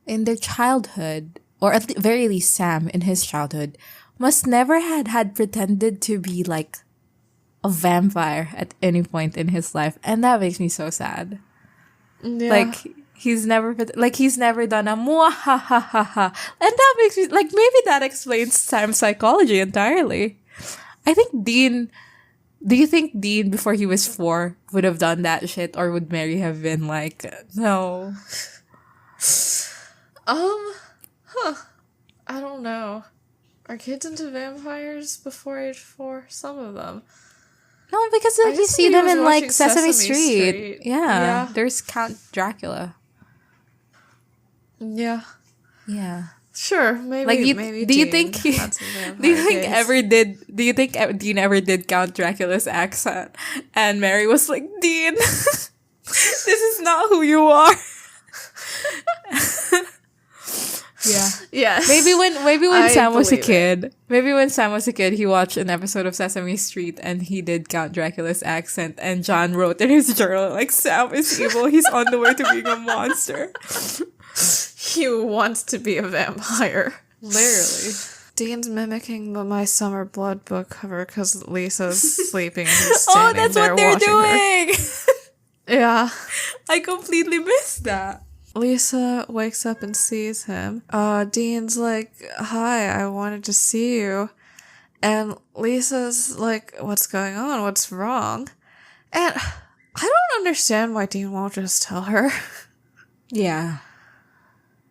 S1: in their childhood, or at the very least Sam in his childhood, must never had pretended to be like a vampire at any point in his life. And that makes me so sad.
S2: Yeah.
S1: Like, he's never done a muahahaha. And that makes me, like, maybe that explains Sam's psychology entirely. I think Dean, do you think Dean, before he was 4, would have done that shit? Or would Mary have been like, no?
S2: I don't know. Are kids into vampires before age 4? Some of them.
S1: No, because like, you see them in like Sesame Street. Yeah. There's Count Dracula.
S2: Yeah.
S1: Yeah.
S2: Sure, maybe.
S1: Like,
S2: maybe.
S1: Do you
S2: Dean
S1: think
S2: had some vampire days.
S1: Do you think Dean ever did Count Dracula's accent? And Mary was like, Dean, this is not who you are. Yeah.
S2: Yes.
S1: Maybe when Sam was a kid, he watched an episode of Sesame Street and he did Count Dracula's accent, and John wrote in his journal like, Sam is evil. He's on the way to being a monster.
S2: He wants to be a vampire.
S1: Literally.
S2: Dean's mimicking the My Summer Blood book cover because Lisa's sleeping and he's standing
S1: that's
S2: there
S1: what they're
S2: watching
S1: doing.
S2: Yeah.
S1: I completely missed that.
S2: Lisa wakes up and sees him. Dean's like, hi, I wanted to see you. And Lisa's like, what's going on? What's wrong? And I don't understand why Dean won't just tell her.
S1: Yeah.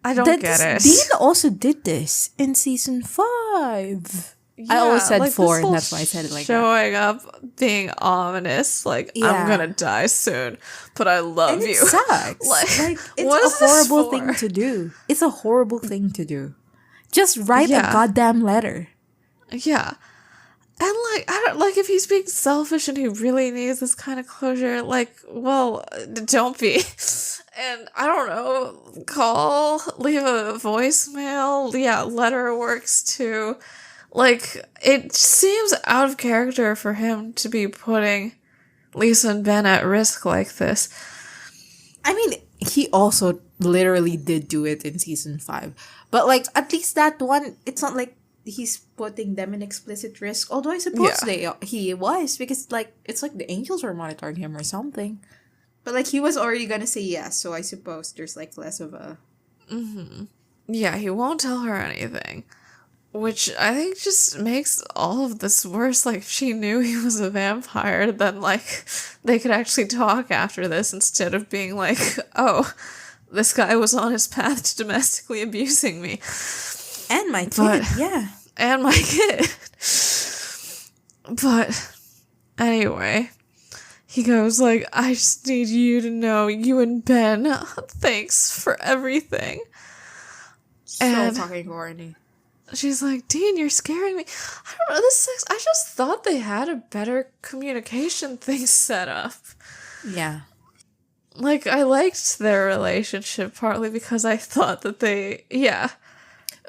S2: I don't get it.
S1: Dean also did this in season 5.
S2: Yeah,
S1: I always said
S2: like,
S1: 4, and that's why I said it like that.
S2: Showing up, being ominous, like, I'm gonna die soon, but I love
S1: And it
S2: you.
S1: sucks. Like it's a horrible thing to do. It's a horrible thing to do. Just write a goddamn letter.
S2: Yeah. And, like, I don't, like, if he's being selfish and he really needs this kind of closure, like, well, don't be. And, I don't know, call, leave a voicemail. Yeah, letter works too. Like, it seems out of character for him to be putting Lisa and Ben at risk like this.
S1: I mean, he also literally did do it in season 5. But, like, at least that one, it's not like he's putting them in explicit risk. Although I suppose he was, because, like, it's like the angels were monitoring him or something. But, like, he was already gonna say yes, so I suppose there's, like, less of a...
S2: Mm-hmm. Yeah, he won't tell her anything. Which I think just makes all of this worse. Like, if she knew he was a vampire, then, like, they could actually talk after this instead of being like, oh, this guy was on his path to domestically abusing me.
S1: And my kid, yeah.
S2: And my kid. But, anyway, he goes like, I just need you to know, you and Ben, thanks for everything.
S1: So fucking corny.
S2: She's like, Dean, you're scaring me. I don't know, this sucks. I just thought they had a better communication thing set up.
S1: Yeah.
S2: Like, I liked their relationship partly because I thought that they,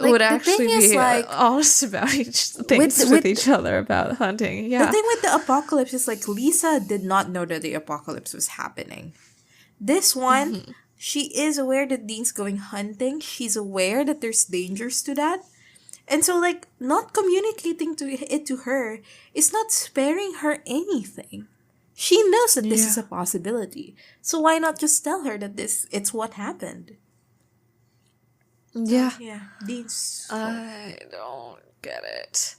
S2: would actually be honest about things with each other about hunting. Yeah.
S1: The thing with the apocalypse is, like, Lisa did not know that the apocalypse was happening. This one, she is aware that Dean's going hunting. She's aware that there's dangers to that. And so, like, not communicating to her is not sparing her anything. She knows that this is a possibility. So why not just tell her that it's what happened?
S2: Yeah.
S1: Yeah. Dean's...
S2: I don't get it.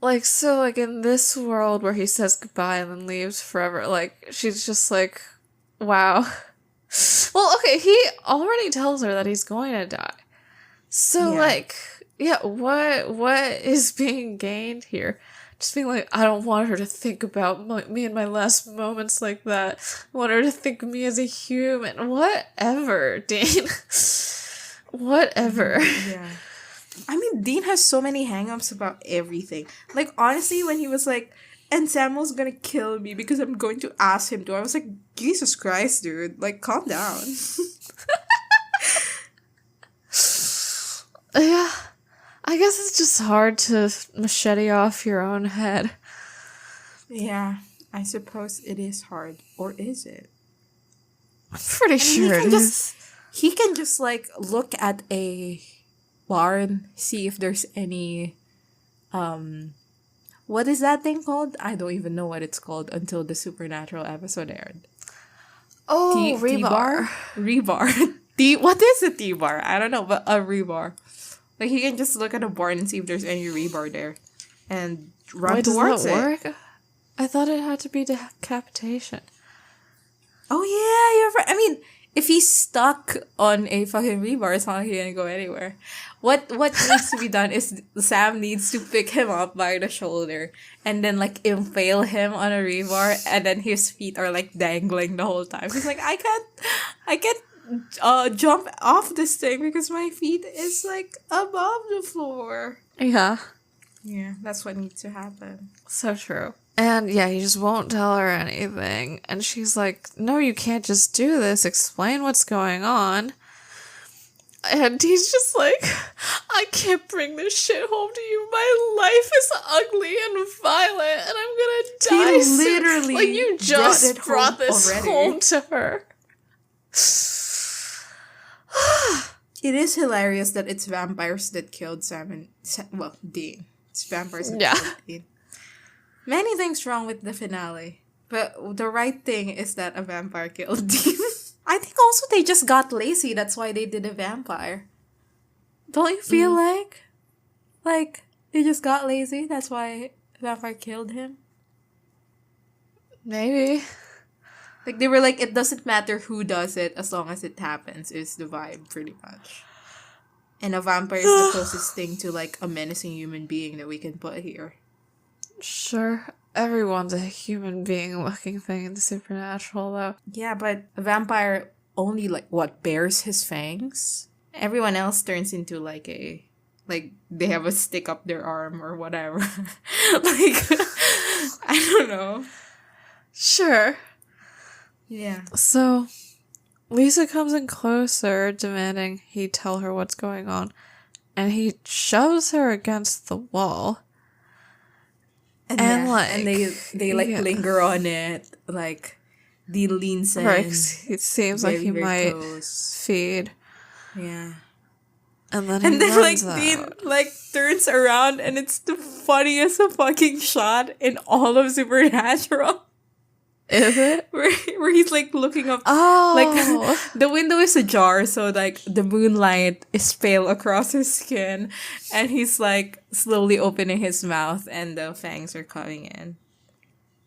S2: Like, so, like, in this world where he says goodbye and then leaves forever, like, she's just like, wow. Well, okay, he already tells her that he's going to die. So, like... Yeah, what is being gained here? Just being like, I don't want her to think about me in my last moments like that. I want her to think of me as a human. Whatever, Dean. Whatever.
S1: Yeah. I mean, Dean has so many hang-ups about everything. Like, honestly, when he was like, and Samuel's gonna kill me because I'm going to ask him to. I was like, Jesus Christ, dude. Like, calm down.
S2: Yeah. I guess it's just hard to machete off your own head.
S1: Yeah, I suppose it is hard. Or is it?
S2: I'm pretty sure it is.
S1: He can just, like, look at a barn, see if there's any, what is that thing called? I don't even know what it's called until the Supernatural episode aired.
S2: Oh, rebar.
S1: Rebar. What is a T-bar? I don't know, but a rebar. Like, he can just look at a barn and see if there's any rebar there. And run towards it. Does that work?
S2: I thought it had to be decapitation.
S1: Oh, yeah, you're right. I mean, if he's stuck on a fucking rebar, it's not like he's gonna go anywhere. What needs to be done is Sam needs to pick him up by the shoulder and then, like, impale him on a rebar, and then his feet are, like, dangling the whole time. He's like, I can't jump off this thing because my feet is, like, above the floor.
S2: Yeah.
S1: Yeah, that's what needs to happen.
S2: So true. And yeah, he just won't tell her anything. And she's like, no, you can't just do this. Explain what's going on. And he's just like, I can't bring this shit home to you. My life is ugly and violent, and I'm gonna die
S1: he
S2: soon.
S1: Literally
S2: like, you just brought this home to her.
S1: It is hilarious that it's vampires that killed Sam and Dean. It's vampires that killed Dean. Many things wrong with the finale, but the right thing is that a vampire killed Dean. I think also they just got lazy. That's why they did a vampire. Don't you feel like they just got lazy? That's why the vampire killed him.
S2: Maybe.
S1: Like, they were like, it doesn't matter who does it as long as it happens, is the vibe, pretty much. And a vampire is the closest thing to, like, a menacing human being that we can put here.
S2: Sure. Everyone's a human being looking thing in the Supernatural, though.
S1: Yeah, but a vampire only, like, bears his fangs? Everyone else turns into, like, they have a stick up their arm or whatever. Like, I don't know.
S2: Sure.
S1: Yeah.
S2: So, Lisa comes in closer, demanding he tell her what's going on, and he shoves her against the wall. And they linger on it, like, Dean leans in. Right, it seems like he might feed.
S1: Yeah.
S2: And then like, out.
S1: Dean, like, turns around, and it's the funniest fucking shot in all of Supernatural.
S2: Is it?
S1: Where he's, like, looking up.
S2: Oh.
S1: Like, the window is ajar, so, like, the moonlight is pale across his skin. And he's, like, slowly opening his mouth, and the fangs are coming in.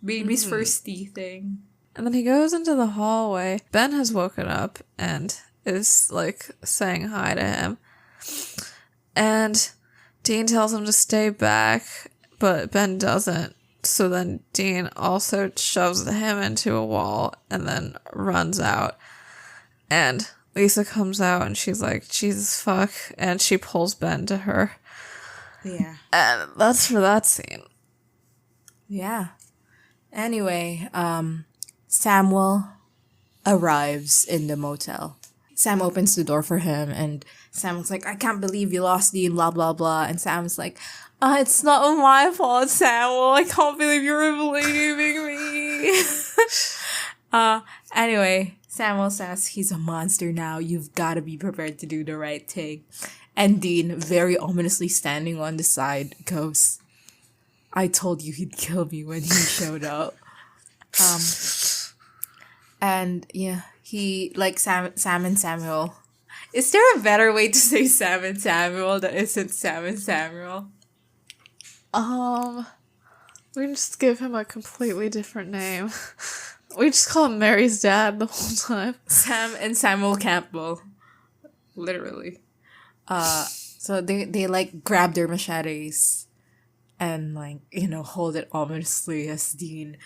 S1: Baby's first teething.
S2: And then he goes into the hallway. Ben has woken up and is, like, saying hi to him. And Dean tells him to stay back, but Ben doesn't. So then Dean also shoves him into a wall and then runs out. And Lisa comes out and she's like, Jesus fuck. And she pulls Ben to her.
S1: Yeah.
S2: And that's for that scene.
S1: Yeah. Anyway, Samuel arrives in the motel. Sam opens the door for him, and Sam's like, I can't believe you lost Dean, blah, blah, blah. And Sam's like, it's not my fault, Samuel. I can't believe you're believing me. Anyway, Samuel says he's a monster now. You've got to be prepared to do the right thing. And Dean, very ominously standing on the side, goes, I told you he'd kill me when he showed up. And yeah, he, like, Sam and Samuel. Is there a better way to say Sam and Samuel that isn't Sam and Samuel?
S2: We can just give him a completely different name. We just call him Mary's dad the whole time.
S1: Sam and Samuel Campbell. Literally. So they like grab their machetes and, like, you know, hold it ominously as Dean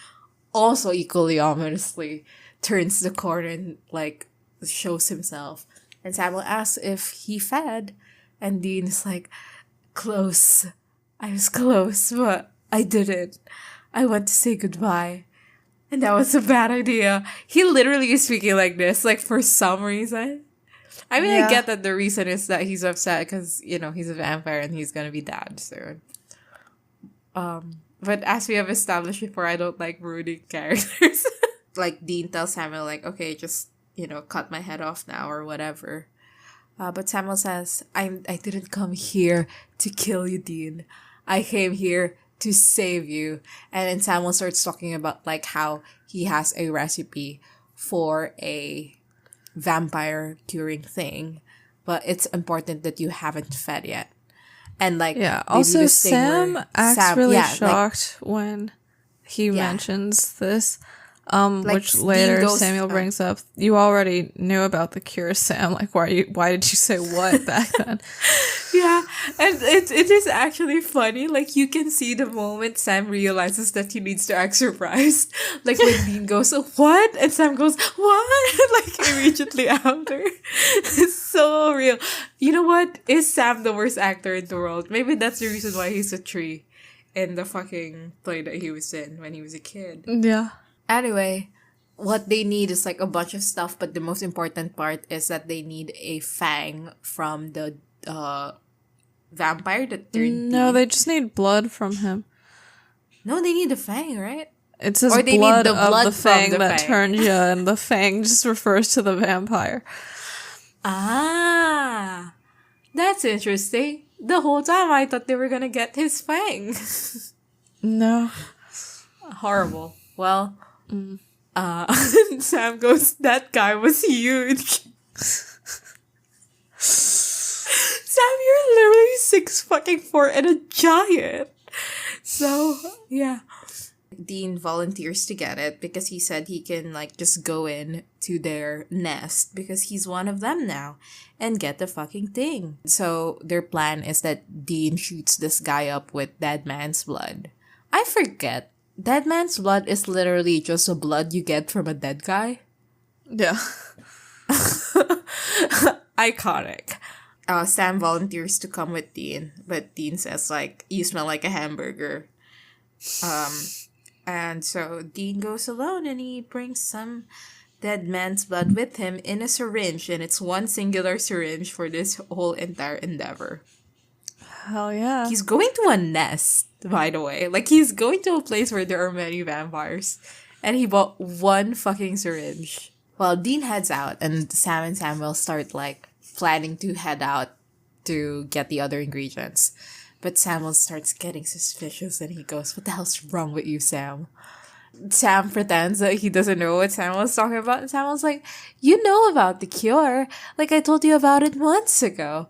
S1: also equally ominously turns the corner and, like, shows himself. And Samuel asks if he fed, and Dean's like, close. I was close, but I didn't. I want to say goodbye. And that was a bad idea. He literally is speaking like this, like for some reason. I mean, I get that the reason is that he's upset because, you know, he's a vampire and he's gonna be dead soon. But as we have established before, I don't like brooding characters. Like, Dean tells Samuel, like, okay, just, you know, cut my head off now or whatever. But Samuel says, I didn't come here to kill you, Dean. I came here to save you. And then Samuel starts talking about, like, how he has a recipe for a vampire curing thing. But it's important that you haven't fed yet. And, like,
S2: also Sam acts really shocked when he mentions this. Which later Samuel brings up. You already knew about the cure, Sam. Like, why did you say what back then?
S1: Yeah, and it is actually funny. Like, you can see the moment Sam realizes that he needs to act surprised. Like, when Dean goes, what? And Sam goes, what? Like, immediately after. It's so real. You know what? Is Sam the worst actor in the world? Maybe that's the reason why he's a tree in the fucking play that he was in when he was a kid.
S2: Yeah.
S1: Anyway, what they need is like a bunch of stuff, but the most important part is that they need a fang from the vampire that turned.
S2: No, they just need blood from him.
S1: No, they need a fang, right?
S2: It says blood of the fang that turned you, and the fang just refers to the vampire.
S1: Ah, that's interesting. The whole time I thought they were gonna get his fang. No. Horrible. Well, Sam goes, that guy was huge. Sam, you're literally 6'4" and a giant. So, yeah. Dean volunteers to get it because he said he can, like, just go in to their nest because he's one of them now and get the fucking thing. So, their plan is that Dean shoots this guy up with dead man's blood. I forget. Dead man's blood is literally just the blood you get from a dead guy.
S2: Yeah.
S1: Iconic. Sam volunteers to come with Dean, but Dean says, like, you smell like a hamburger. And so Dean goes alone and he brings some dead man's blood with him in a syringe, and it's one singular syringe for this whole entire endeavor.
S2: Hell yeah.
S1: He's going to a nest, by the way. Like, he's going to a place where there are many vampires. And he bought one fucking syringe. Well, Dean heads out, and Sam and Samuel start, like, planning to head out to get the other ingredients. But Samuel starts getting suspicious, and he goes, what the hell's wrong with you, Sam? Sam pretends that he doesn't know what Samuel's talking about. And Samuel's like, you know about the cure. Like, I told you about it months ago.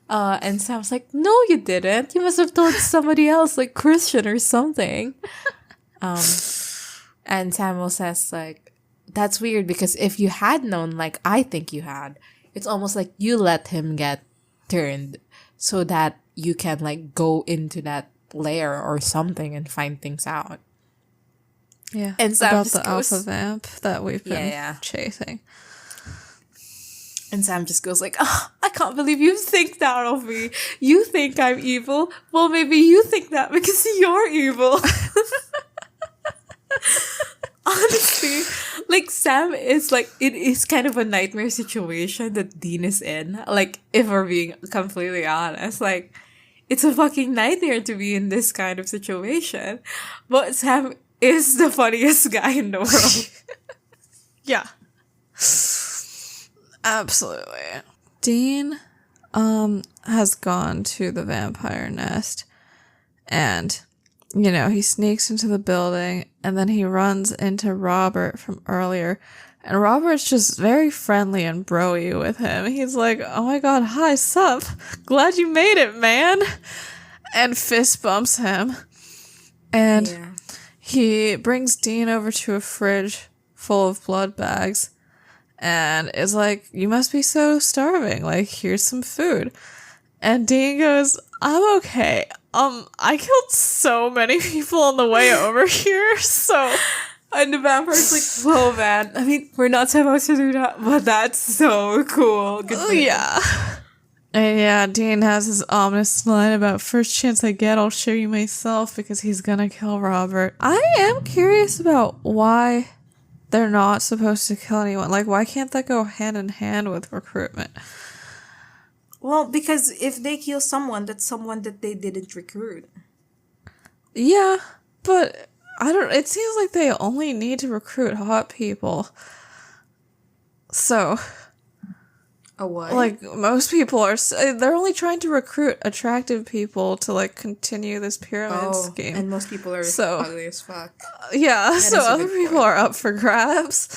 S1: And Sam's like, no, you didn't. You must have told somebody else, like Christian or something. And Samuel says, like, that's weird because if you had known, like I think you had, it's almost like you let him get turned so that you can, like, go into that lair or something and find things out.
S2: Yeah, and Sam about the alpha vamp that we've been chasing.
S1: And Sam just goes like, oh, I can't believe you think that of me. You think I'm evil? Well, maybe you think that because you're evil. Honestly, like, Sam is like, it is kind of a nightmare situation that Dean is in. Like, if we're being completely honest, like, it's a fucking nightmare to be in this kind of situation. But Sam is the funniest guy in the world.
S2: Yeah. Absolutely. Dean has gone to the vampire nest, and, you know, he sneaks into the building, and then he runs into Robert from earlier, and Robert's just very friendly and bro-y with him. He's like, oh my god, hi, sup? Glad you made it, man. And fist bumps him. And he brings Dean over to a fridge full of blood bags. And is like, you must be so starving. Like, here's some food. And Dean goes, I'm okay. I killed so many people on the way over here, so...
S1: And the vampire's like, whoa, man. I mean, we're not supposed to do that, but that's so cool.
S2: Good yeah. And yeah, Dean has his ominous line about first chance I get, I'll show you myself, because he's gonna kill Robert. I am curious about why they're not supposed to kill anyone. Like, why can't that go hand in hand with recruitment?
S1: Well, because if they kill someone, that's someone that they didn't recruit.
S2: Yeah, but it seems like they only need to recruit hot people. So,
S1: A what?
S2: like, most people they're only trying to recruit attractive people to, like, continue this pyramid scheme.
S1: And most people are ugly as fuck.
S2: Yeah, so other people are up for grabs.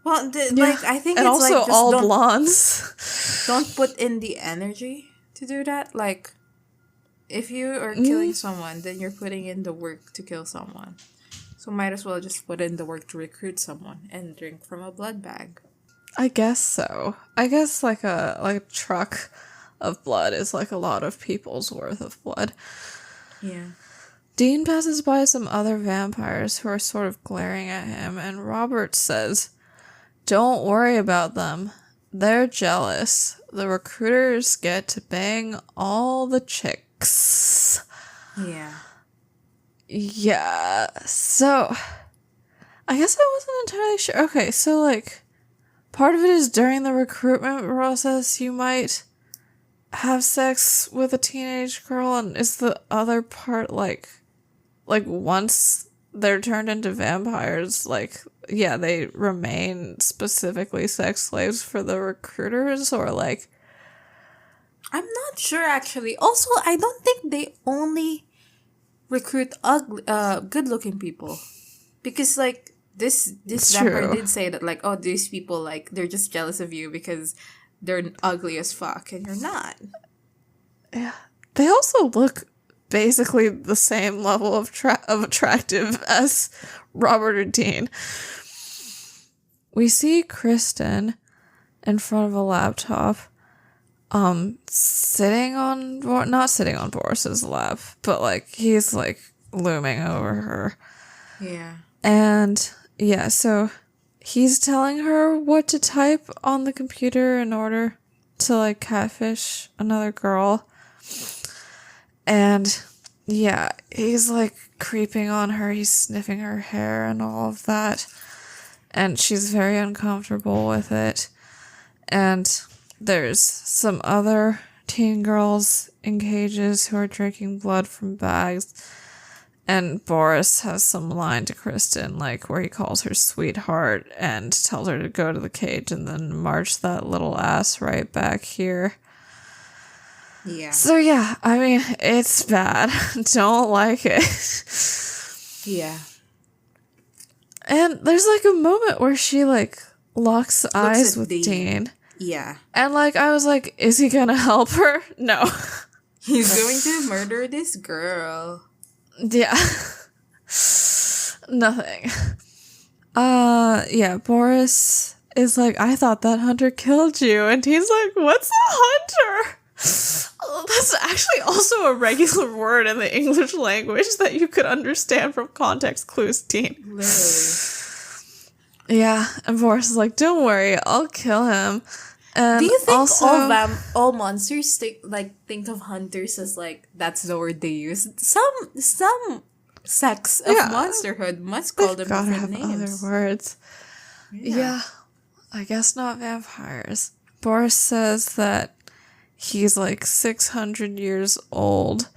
S1: Well, like, I think
S2: and
S1: it's
S2: also
S1: like, just
S2: all blondes.
S1: Don't put in the energy to do that. Like, if you are killing someone, then you're putting in the work to kill someone. So might as well just put in the work to recruit someone and drink from a blood bag.
S2: I guess so. I guess like a truck of blood is like a lot of people's worth of blood.
S1: Yeah.
S2: Dean passes by some other vampires who are sort of glaring at him, and Robert says, "Don't worry about them. They're jealous. The recruiters get to bang all the chicks."
S1: Yeah.
S2: Yeah, so I guess I wasn't entirely sure. Okay, so like part of it is during the recruitment process you might have sex with a teenage girl, and is the other part like once they're turned into vampires, like, yeah, they remain specifically sex slaves for the recruiters, or like,
S1: I'm not sure actually. Also, I don't think they only recruit ugly, good-looking people, because like this vampire did say that, like, oh, these people, like, they're just jealous of you because they're ugly as fuck and you're not.
S2: Yeah, they also look basically the same level of attractive as Robert or Dean. We see Kristen in front of a laptop, not sitting on Boris's lap, but like he's like looming over her.
S1: Yeah.
S2: And yeah, so he's telling her what to type on the computer in order to like catfish another girl. And yeah, he's like creeping on her, he's sniffing her hair and all of that. And she's very uncomfortable with it. And there's some other teen girls in cages who are drinking blood from bags. And Boris has some line to Kristen, like, where he calls her sweetheart and tells her to go to the cage and then march that little ass right back here.
S1: Yeah.
S2: So yeah, I mean, it's bad. Don't like it.
S1: Yeah.
S2: And there's like a moment where she like locks eyes with Dean.
S1: Yeah.
S2: And like, I was like, is he gonna help her? No.
S1: He's going to murder this girl.
S2: Yeah. Nothing. Yeah, Boris is like, I thought that hunter killed you. And he's like, what's a hunter? That's actually also a regular word in the English language that you could understand from context clues, Dean.
S1: Literally.
S2: Yeah, and Boris is like, don't worry, I'll kill him. And
S1: do you think
S2: also,
S1: all monsters think of hunters as like that's the word they use? Some sects of monsterhood must call them different names.
S2: Other words. Yeah, I guess not vampires. Boris says that he's like 600 years old,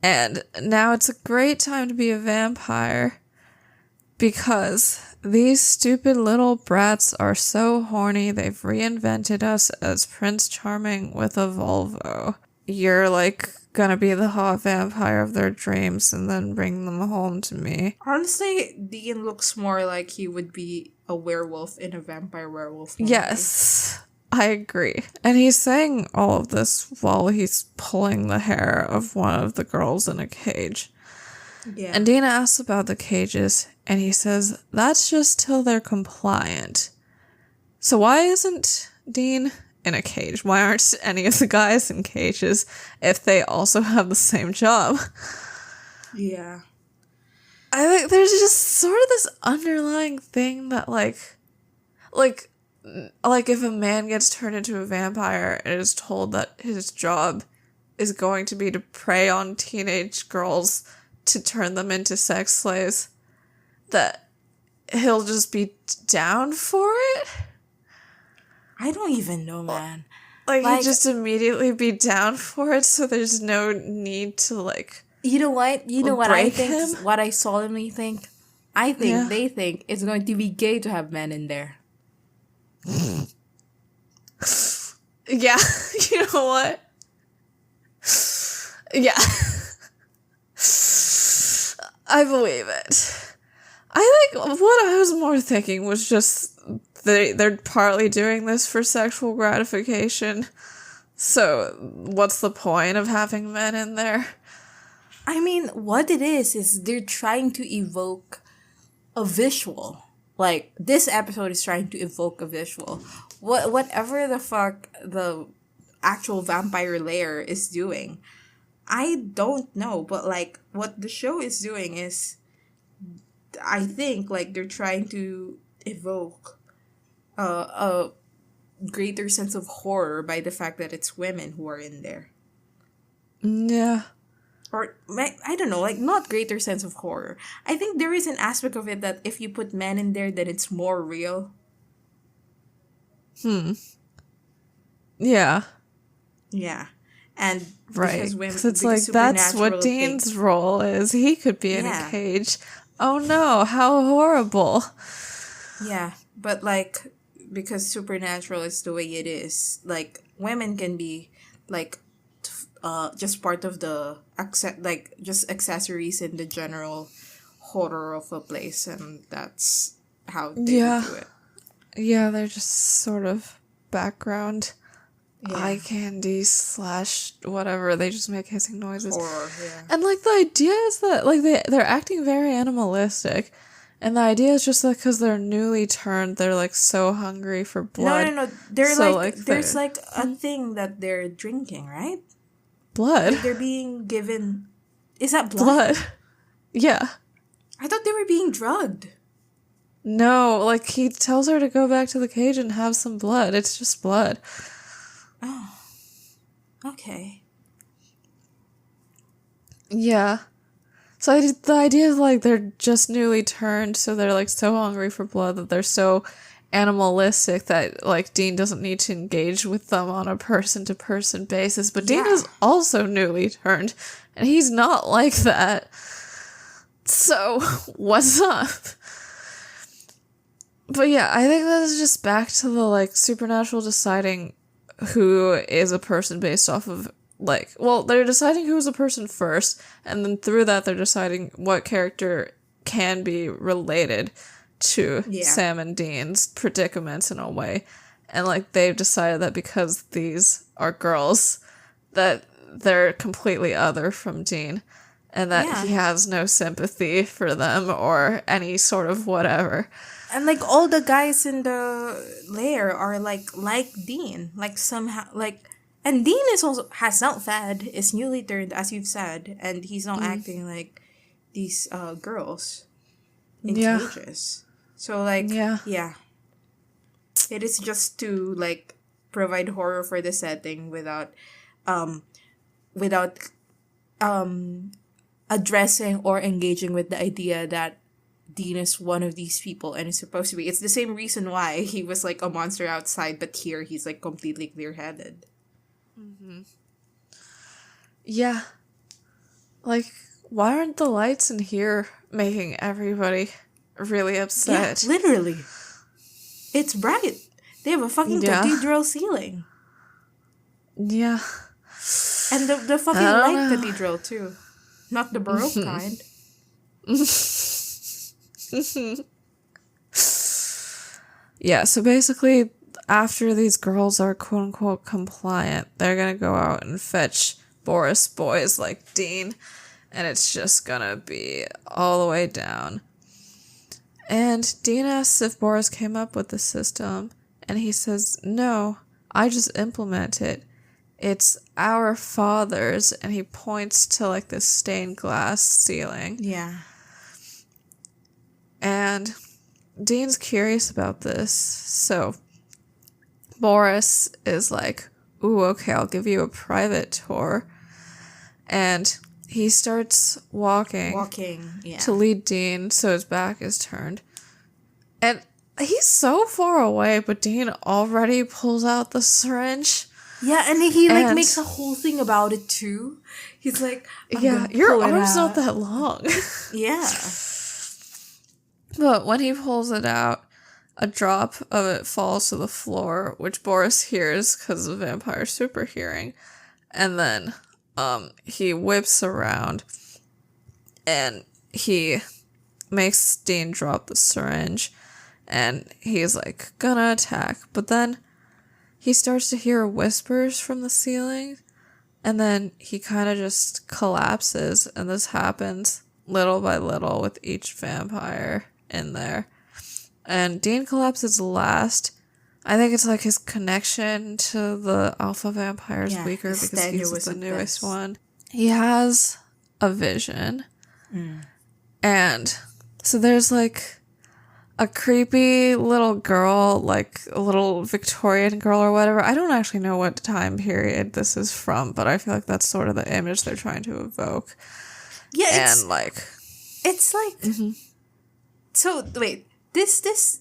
S2: and now it's a great time to be a vampire because these stupid little brats are so horny they've reinvented us as Prince Charming with a Volvo. You're like gonna be the hot vampire of their dreams and then bring them home to me.
S1: Honestly, Dean looks more like he would be a werewolf in a vampire werewolf movie.
S2: Yes, I agree. And he's saying all of this while he's pulling the hair of one of the girls in a cage.
S1: Yeah.
S2: And Dana asks about the cages, and he says, that's just till they're compliant. So why isn't Dean in a cage? Why aren't any of the guys in cages if they also have the same job?
S1: Yeah.
S2: I think there's just sort of this underlying thing that, like like, if a man gets turned into a vampire and is told that his job is going to be to prey on teenage girls to turn them into sex slaves, that he'll just be down for it?
S1: I don't even know, man.
S2: Like, he'd just immediately be down for it, so there's no need to, like,
S1: you know what? I think,
S2: him?
S1: what I solemnly think? I think they think it's going to be gay to have men in there.
S2: Yeah, you know what? Yeah. I believe it. I think what I was more thinking was just they're partly doing this for sexual gratification. So what's the point of having men in there?
S1: I mean, what it is they're trying to evoke a visual. Like, this episode is trying to evoke a visual. Whatever the fuck the actual vampire layer is doing, I don't know. But, like, what the show is doing is, I think, like, they're trying to evoke a greater sense of horror by the fact that it's women who are in there.
S2: Yeah.
S1: Or, I don't know, like, not greater sense of horror. I think there is an aspect of it that if you put men in there, then it's more real.
S2: Yeah.
S1: Yeah. And
S2: right.
S1: Because women,
S2: it's like, that's what Dean's role is. He could be in a cage. Oh no, how horrible.
S1: Yeah. But, like, because supernatural is the way it is, like, women can be, like, just part of the just accessories in the general horror of a place, and that's how they do it.
S2: Yeah, they're just sort of background eye candy / whatever. They just make hissing noises.
S1: Horror, yeah.
S2: And like the idea is that like they're acting very animalistic, and the idea is just that because they're newly turned, they're like so hungry for blood.
S1: No. They're so, like there's like a thing that they're drinking, right?
S2: Blood.
S1: Like they're being given. Is that blood?
S2: Yeah.
S1: I thought they were being drugged.
S2: No, like he tells her to go back to the cage and have some blood. It's just blood.
S1: Oh. Okay.
S2: Yeah. So the idea is like they're just newly turned, so they're like so hungry for blood that they're so animalistic that like Dean doesn't need to engage with them on a person-to-person basis. But Dean is also newly turned, and he's not like that. So what's up? But yeah, I think that is just back to the like supernatural deciding who is a person based off of like, well, they're deciding who is a person first, and then through that they're deciding what character can be related to Sam and Dean's predicaments in a way. And like they've decided that because these are girls that they're completely other from Dean, and that he has no sympathy for them or any sort of whatever.
S1: And like all the guys in the lair are like Dean, like somehow like, and Dean has not fed, is newly turned, as you've said, and he's not acting like these girls in cages. So like it is just to like provide horror for the setting without addressing or engaging with the idea that Dean is one of these people and is supposed to be. It's the same reason why he was like a monster outside, but here he's like completely clear-headed.
S2: Mm-hmm. Yeah. Like, why aren't the lights in here making everybody really upset?
S1: Yeah, literally. It's bright. They have a fucking cathedral ceiling.
S2: Yeah.
S1: And the fucking light cathedral, too. Not the Baroque kind.
S2: Yeah, so basically, after these girls are quote-unquote compliant, they're gonna go out and fetch Boris boys like Dean, and it's just gonna be all the way down. And Dean asks if Boris came up with the system, and he says, no, I just implement it. It's our father's, and he points to like this stained glass ceiling.
S1: Yeah.
S2: And Dean's curious about this, so Boris is like, ooh, okay, I'll give you a private tour. And he starts walking
S1: yeah.
S2: to lead Dean so his back is turned. And he's so far away, but Dean already pulls out the syringe.
S1: Yeah, and he like makes a whole thing about it too. He's like,
S2: yeah, your arm's not that long.
S1: Yeah.
S2: But when he pulls it out, a drop of it falls to the floor, which Boris hears because of vampire super hearing. And then he whips around and he makes Dean drop the syringe. And he's like, gonna attack. But then he starts to hear whispers from the ceiling. And then he kind of just collapses. And this happens little by little with each vampire in there. And Dean collapses last. I think it's like his connection to the alpha vampire is weaker because he's the newest one. He has a vision. And so there's like a creepy little girl, like a little Victorian girl or whatever. I don't actually know what time period this is from, but I feel like that's sort of the image they're trying to evoke.
S1: Yeah,
S2: it's like...
S1: So, wait. This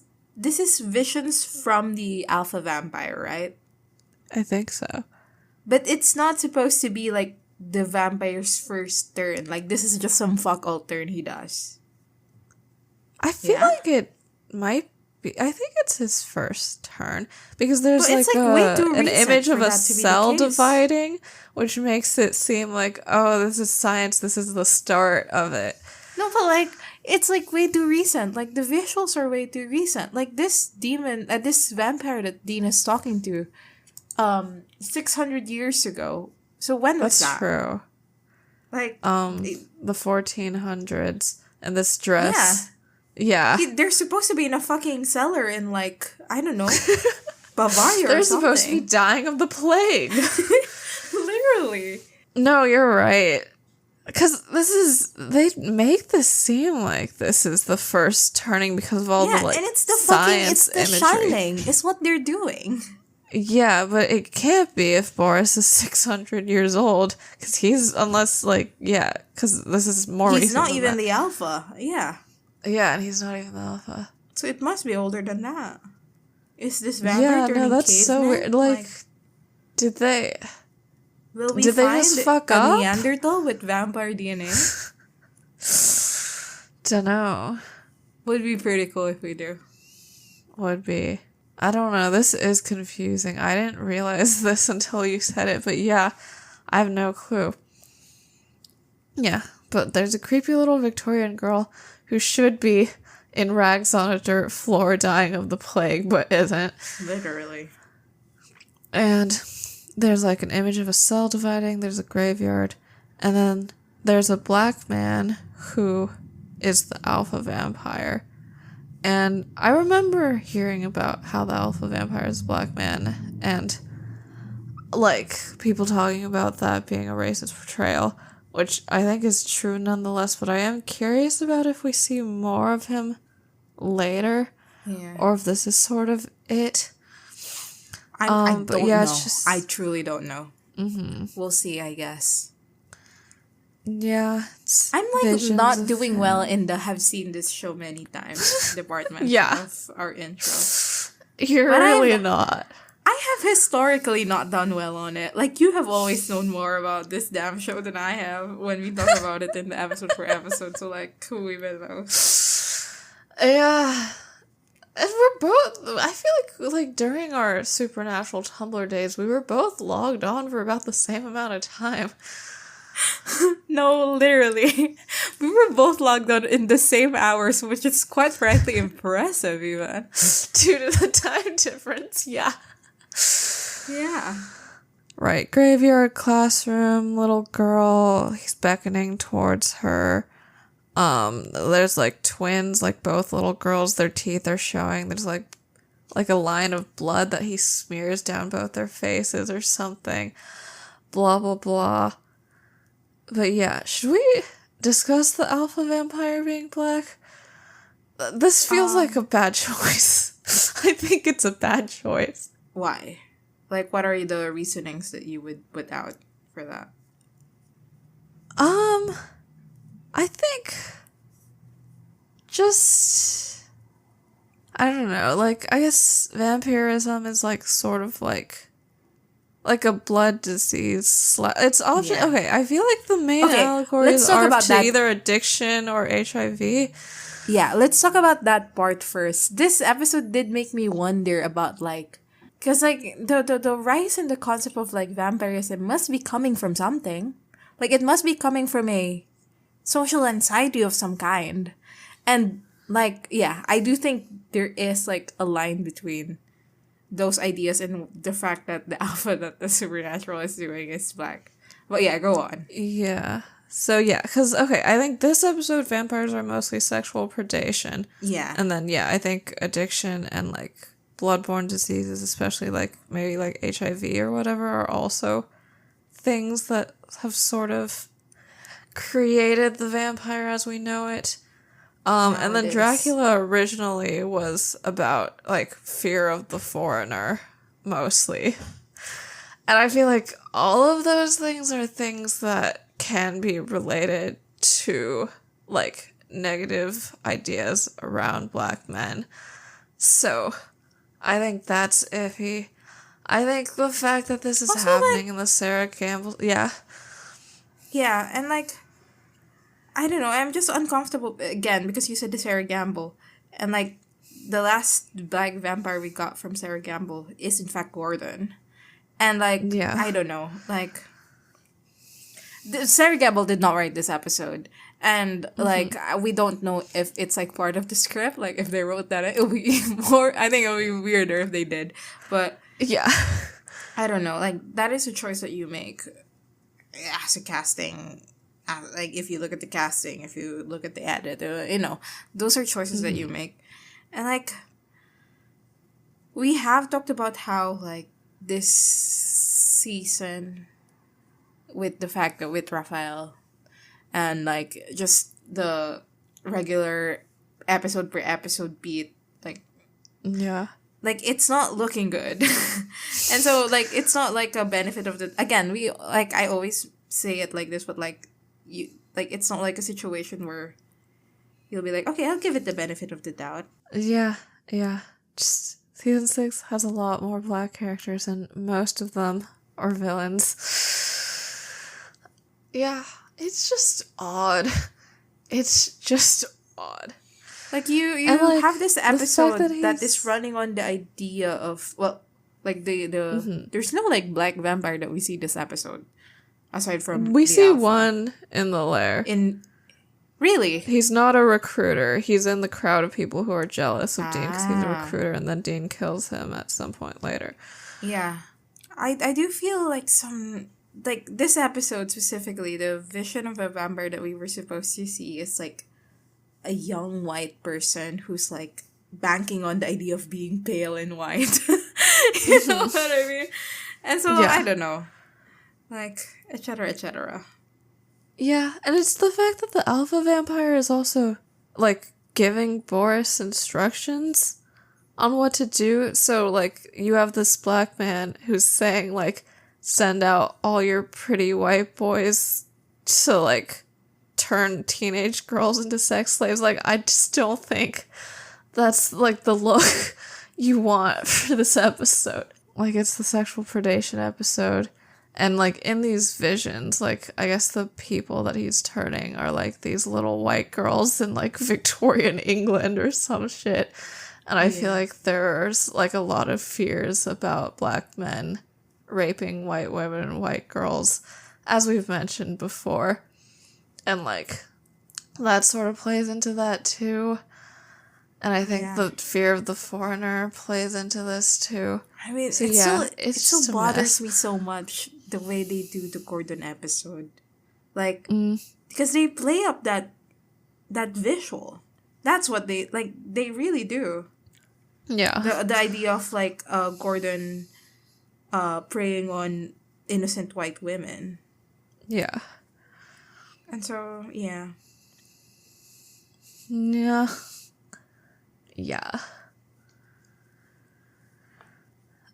S1: is visions from the alpha vampire, right?
S2: I think so.
S1: But it's not supposed to be like the vampire's first turn. Like, this is just some fuck all turn he does.
S2: I feel like it might be. I think it's his first turn because there's like an image of a cell dividing, which makes it seem like, oh, this is science. This is the start of it.
S1: No, but like it's like way too recent. Like the visuals are way too recent. Like this demon, this vampire that Dean is talking to, 600 years ago. So when was that?
S2: That's true.
S1: Like
S2: the 1400s, and this dress. Yeah.
S1: They're supposed to be in a fucking cellar in, like, I don't know, Bavaria
S2: They're
S1: or something.
S2: supposed to be dying of the plague.
S1: Literally.
S2: No, you're right. Because they make this seem like this is the first turning because of all the, like,
S1: and it's the
S2: science
S1: it's the
S2: imagery.
S1: Shining. It's what they're doing.
S2: Yeah, but it can't be if Boris is 600 years old. Because because this is more recent.
S1: He's not even the alpha. Yeah.
S2: Yeah, and he's not even the alpha.
S1: So it must be older than that. Is this vampire turning
S2: that's
S1: caveman?
S2: so weird. Like, did they...
S1: Will we
S2: did they
S1: find
S2: just fuck
S1: a
S2: up?
S1: Neanderthal with vampire DNA?
S2: Dunno.
S1: Would be pretty cool if we do.
S2: Would be. I don't know. This is confusing. I didn't realize this until you said it, but yeah, I have no clue. Yeah, but there's a creepy little Victorian girl who should be in rags on a dirt floor dying of the plague, but isn't.
S1: Literally.
S2: And there's like an image of a cell dividing, there's a graveyard, and then there's a black man who is the alpha vampire. And I remember hearing about how the alpha vampire is a black man, and like people talking about that being a racist portrayal, which I think is true nonetheless, but I am curious about if we see more of him later, or if this is sort of it.
S1: I don't know.
S2: Just...
S1: I truly don't know. We'll see, I guess.
S2: Yeah.
S1: I'm like not doing well in the have seen this show many times department of our intro.
S2: You're really not.
S1: I have historically not done well on it. Like, you have always known more about this damn show than I have when we talk about it in the episode per episode. So, like, who even knows?
S2: Yeah. And we're both, I feel like during our Supernatural Tumblr days, we were both logged on for about the same amount of time.
S1: No, literally. We were both logged on in the same hours, which is quite frankly impressive, even.
S2: Due to the time difference, yeah.
S1: Yeah.
S2: Right. Graveyard, classroom, little girl, he's beckoning towards her. There's like twins, like both little girls, their teeth are showing. There's like a line of blood that he smears down both their faces or something. Blah, blah, blah. But yeah, should we discuss the alpha vampire being black? This feels like a bad choice. I think it's a bad choice.
S1: Why? Like, what are the reasonings that you would put out for that?
S2: I think just I don't know, like I guess vampirism is like sort of like a blood disease. It's often
S1: Yeah.
S2: okay. I feel like the main
S1: Okay,
S2: allegories
S1: let's talk
S2: are
S1: about
S2: to
S1: that.
S2: either addiction or HIV.
S1: Yeah, let's talk about that part first. This episode did make me wonder about like, because like the rise in the concept of like vampirism must be coming from something. Like it must be coming from a social anxiety of some kind. And like, yeah, I do think there is like a line between those ideas and the fact that the alpha that the supernatural is doing is black. But yeah, go on.
S2: Yeah. So yeah, because okay, I think this episode vampires are mostly sexual predation,
S1: Yeah.
S2: and then yeah, I think addiction and like bloodborne diseases, especially like maybe like HIV or whatever, are also things that have sort of created the vampire as we know it. And then
S1: Nowadays.
S2: Dracula originally was about like fear of the foreigner, mostly. And I feel like all of those things are things that can be related to like negative ideas around black men. So I think that's iffy. I think the fact that this is
S1: Also,
S2: happening in the Sarah Campbell, yeah.
S1: Yeah, and like, I don't know, I'm just uncomfortable again because you said the Sarah Gamble. And like, the last black vampire we got from Sarah Gamble is in fact Gordon. And like,
S2: Yeah.
S1: I don't know, like, Sarah Gamble did not write this episode. And like, we don't know if it's like part of the script. Like, if they wrote that, it would be more, I think it would be weirder if they did. But
S2: Yeah.
S1: I don't know, like, that is a choice that you make as a casting. Like, if you look at the casting, if you look at the edit, those are choices that you make. And like, we have talked about how like this season, with the fact that with Raphael and like just the regular episode per episode beat,
S2: Yeah.
S1: like it's not looking good. And so like it's not like a benefit of the, again, we like, I always say it like this, but like you, like it's not like a situation where you'll be like, okay, I'll give it the benefit of the doubt.
S2: Yeah. Yeah. Just season 6 has a lot more black characters and most of them are villains. Yeah. It's just odd. It's just odd.
S1: Like you
S2: And, like,
S1: have this
S2: the fact
S1: episode
S2: that
S1: that
S2: he's-
S1: is running on the idea of, well, like the there's no like black vampire that we see this episode aside from
S2: We
S1: the
S2: see
S1: alpha.
S2: one in the lair.
S1: In really.
S2: He's not a recruiter. He's in the crowd of people who are jealous of Dean because he's a
S1: Ah.
S2: recruiter, and then Dean kills him at some point later.
S1: Yeah. I do feel like some, like this episode specifically, the vision of a vampire that we were supposed to see is like a young white person who's like banking on the idea of being pale and white. You know what I mean? And so
S2: Yeah.
S1: I don't know. Like, etc., etc.
S2: Yeah, and it's the fact that the alpha vampire is also, like, giving Boris instructions on what to do. So, like, you have this black man who's saying, like, send out all your pretty white boys to, like, turn teenage girls into sex slaves. Like, I just don't think that's, like, the look you want for this episode. Like, it's the sexual predation episode. And, like, in these visions, like, I guess the people that he's turning are, like, these little white girls in, like, Victorian England or some shit. And I feel like there's, like, a lot of fears about black men raping white women and white girls, as we've mentioned before. And, like, that sort of plays into that, too. And I think the fear of the foreigner plays into this, too.
S1: I mean,
S2: So,
S1: it
S2: yeah,
S1: still,
S2: it's
S1: it still
S2: just a
S1: bothers
S2: mess.
S1: me so much the way they do the Gordon episode. Like, because they play up that visual. That's what they, like, they really do.
S2: Yeah.
S1: The idea of, like, Gordon preying on innocent white women.
S2: Yeah.
S1: And so, yeah.
S2: Yeah. Yeah.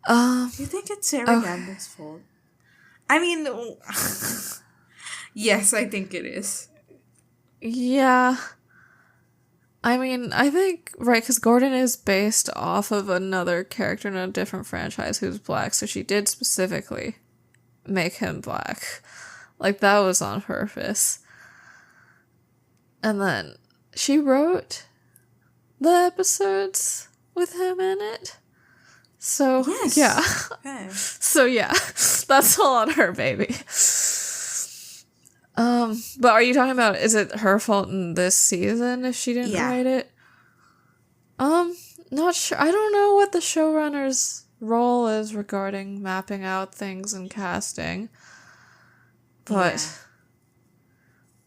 S2: Um,
S1: Do you think it's Sarah Gamble's fault? I mean, yes, I think it is.
S2: yeah. I mean, I think, right, because Gordon is based off of another character in a different franchise who's black, so she did specifically make him black. Like, that was on purpose. And then she wrote the episodes with him in it. So,
S1: Yes.
S2: yeah.
S1: Okay.
S2: So, yeah. That's all on her, baby. But are you talking about, is it her fault in this season if she didn't write it? Not sure. I don't know what the showrunner's role is regarding mapping out things and casting. But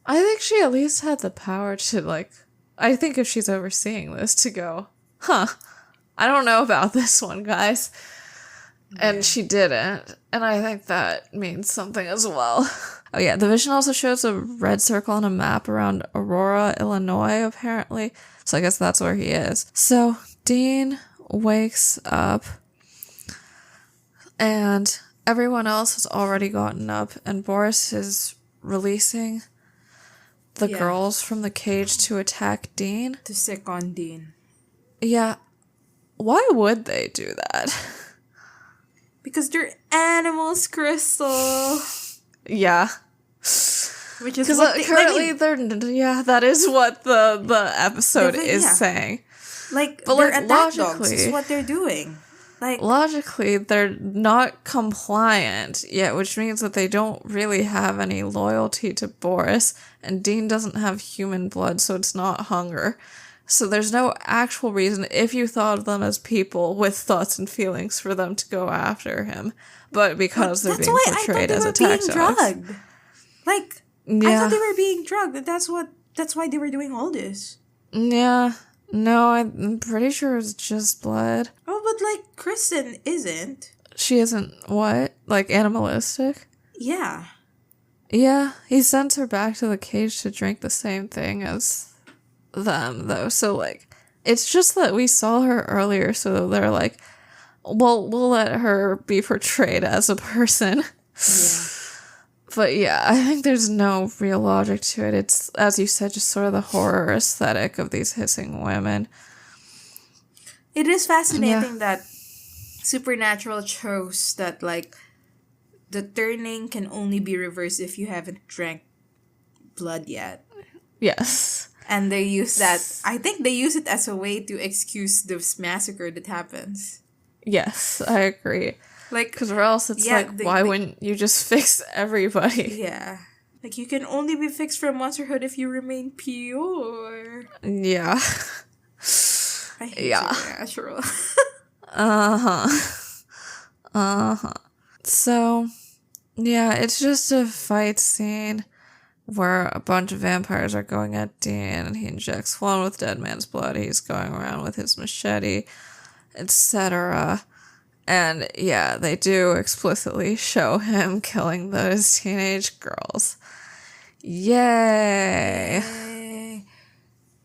S2: I think she at least had the power to, like, I think if she's overseeing this, to go, I don't know about this one, guys. And she didn't. And I think that means something as well. Oh yeah, the vision also shows a red circle on a map around Aurora, Illinois, apparently. So I guess that's where he is. So Dean wakes up and everyone else has already gotten up and Boris is releasing the girls from the cage to attack Dean.
S1: To sick on Dean.
S2: Yeah. Why would they do that?
S1: Because they're animals, Crystal.
S2: Yeah.
S1: Which is
S2: because currently they're that is what the episode is saying.
S1: Like,
S2: but
S1: they're
S2: like
S1: attack dogs
S2: logically,
S1: is what they're doing. Like,
S2: logically, they're not compliant yet, which means that they don't really have any loyalty to Boris, and Dean doesn't have human blood, so it's not hunger. So there's no actual reason, if you thought of them as people with thoughts and feelings, for them to go after him. But because they're being portrayed as attack dogs.
S1: Drugged. Like, I thought they were being drugged. That's why they were doing all this.
S2: Yeah. No, I'm pretty sure it's just blood.
S1: Oh, but like, Kristen isn't.
S2: She isn't what? Like, animalistic?
S1: Yeah.
S2: Yeah, he sends her back to the cage to drink the same thing as them, though. So, like, it's just that we saw her earlier, so they're like, well, we'll let her be portrayed as a person.
S1: Yeah.
S2: But yeah, I think there's no real logic to it. It's, as you said, just sort of the horror aesthetic of these hissing women.
S1: It is fascinating that Supernatural chose that, like, the turning can only be reversed if you haven't drank blood yet.
S2: Yes.
S1: And they use that, I think they use it as a way to excuse this massacre that happens.
S2: Yes, I agree.
S1: Like,
S2: because or else it's why wouldn't you just fix everybody?
S1: Yeah. Like, you can only be fixed from monsterhood if you remain pure.
S2: Yeah.
S1: I hate Supernatural.
S2: So, yeah, it's just a fight scene where a bunch of vampires are going at Dean, and he injects one with dead man's blood. He's going around with his machete, etc. And yeah, they do explicitly show him killing those teenage girls. Yay!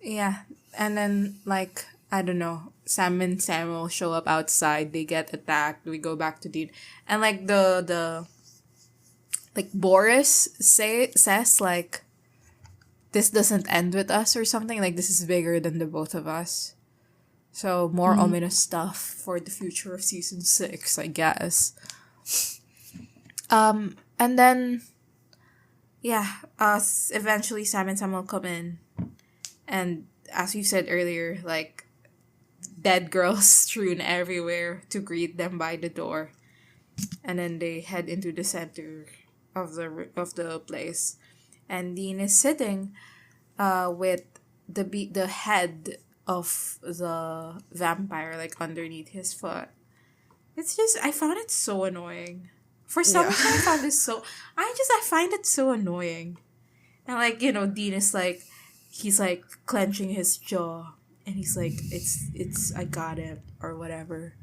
S1: Yeah, and then, like, I don't know, Sam and Samuel show up outside, they get attacked, we go back to Dean. And, like, like, Boris says, like, this doesn't end with us or something, like, this is bigger than the both of us. So, more ominous stuff for the future of season 6, I guess. And then, eventually Sam and Samuel come in. And as you said earlier, like, dead girls strewn everywhere to greet them by the door. And then they head into the center of the place. And Dean is sitting with the head of the vampire, like, underneath his foot. It's just, I found it so annoying. For some reason, I find it so annoying. And, like, you know, Dean is like, he's like clenching his jaw, and he's like, it's I got it, or whatever.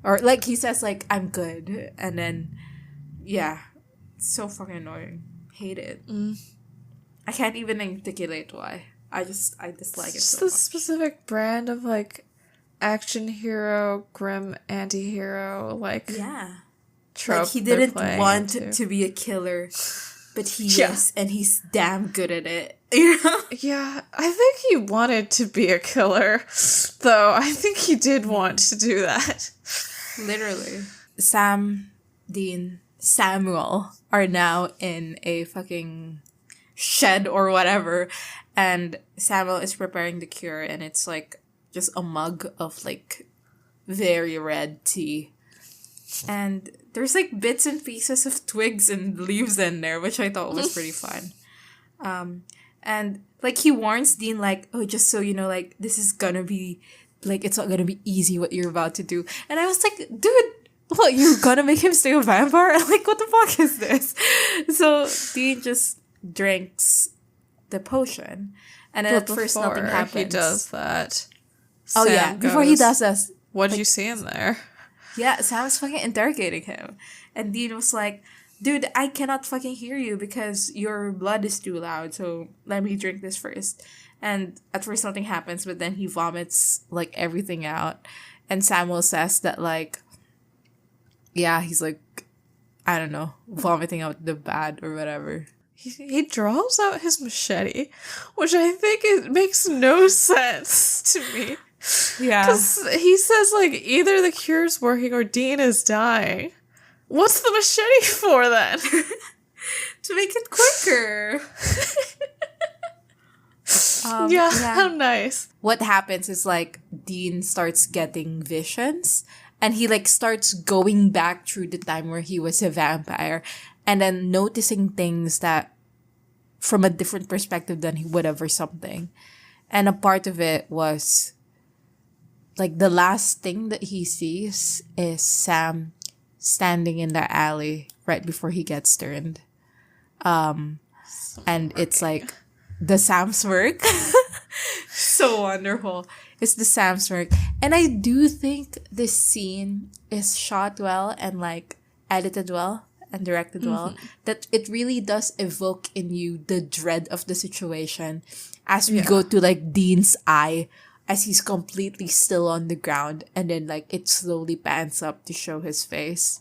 S1: Or, like, he says, like, I'm good. And then, it's so fucking annoying. Hate it. I can't even articulate why. I dislike it so much.
S2: It's the specific brand of, like, action hero, grim anti-hero, like
S1: Yeah.
S2: trope.
S1: Like, he
S2: they're
S1: didn't
S2: playing
S1: want
S2: into.
S1: to be a killer, but he
S2: Yeah.
S1: is, and he's damn good at it. You know?
S2: Yeah, I think he wanted to be a killer, though. I think he did want to do that.
S1: Literally. Sam, Dean, Samuel are now in a fucking shed or whatever, and Samuel is preparing the cure, and it's like just a mug of like very red tea. And there's like bits and pieces of twigs and leaves in there, which I thought was pretty fun. And like he warns Dean, like, oh, just so you know, like this is gonna be like, it's not gonna be easy what you're about to do. And I was like, dude, what, you're gonna make him stay a vampire? Like, what the fuck is this? So Dean just drinks the potion, and then
S2: But
S1: at first nothing
S2: before
S1: happens.
S2: he does that.
S1: Oh yeah,
S2: Sam
S1: before he
S2: goes,
S1: does this,
S2: What did you see in there?
S1: yeah, Sam was fucking interrogating him. And Dean was like, dude, I cannot fucking hear you because your blood is too loud, so let me drink this first. And at first nothing happens, but then he vomits like everything out. And Samuel says that like, yeah, he's like, I don't know, vomiting out the bad or whatever.
S2: He draws out his machete, which I think it makes no sense to me.
S1: Yeah.
S2: Because he says, like, either the cure's working or Dean is dying. What's the machete for, then?
S1: To make it quicker.
S2: Yeah, how nice.
S1: What happens is like Dean starts getting visions, and he like starts going back through the time where he was a vampire, and then noticing things that from a different perspective than he would have or something. And a part of it was like the last thing that he sees is Sam standing in the alley right before he gets turned. And it's like the Sam smirk. So wonderful. It's the Sam smirk. And I do think this scene is shot well and like edited well and directed well. That it really does evoke in you the dread of the situation as we go to like Dean's eye as he's completely still on the ground, and then like it slowly pans up to show his face.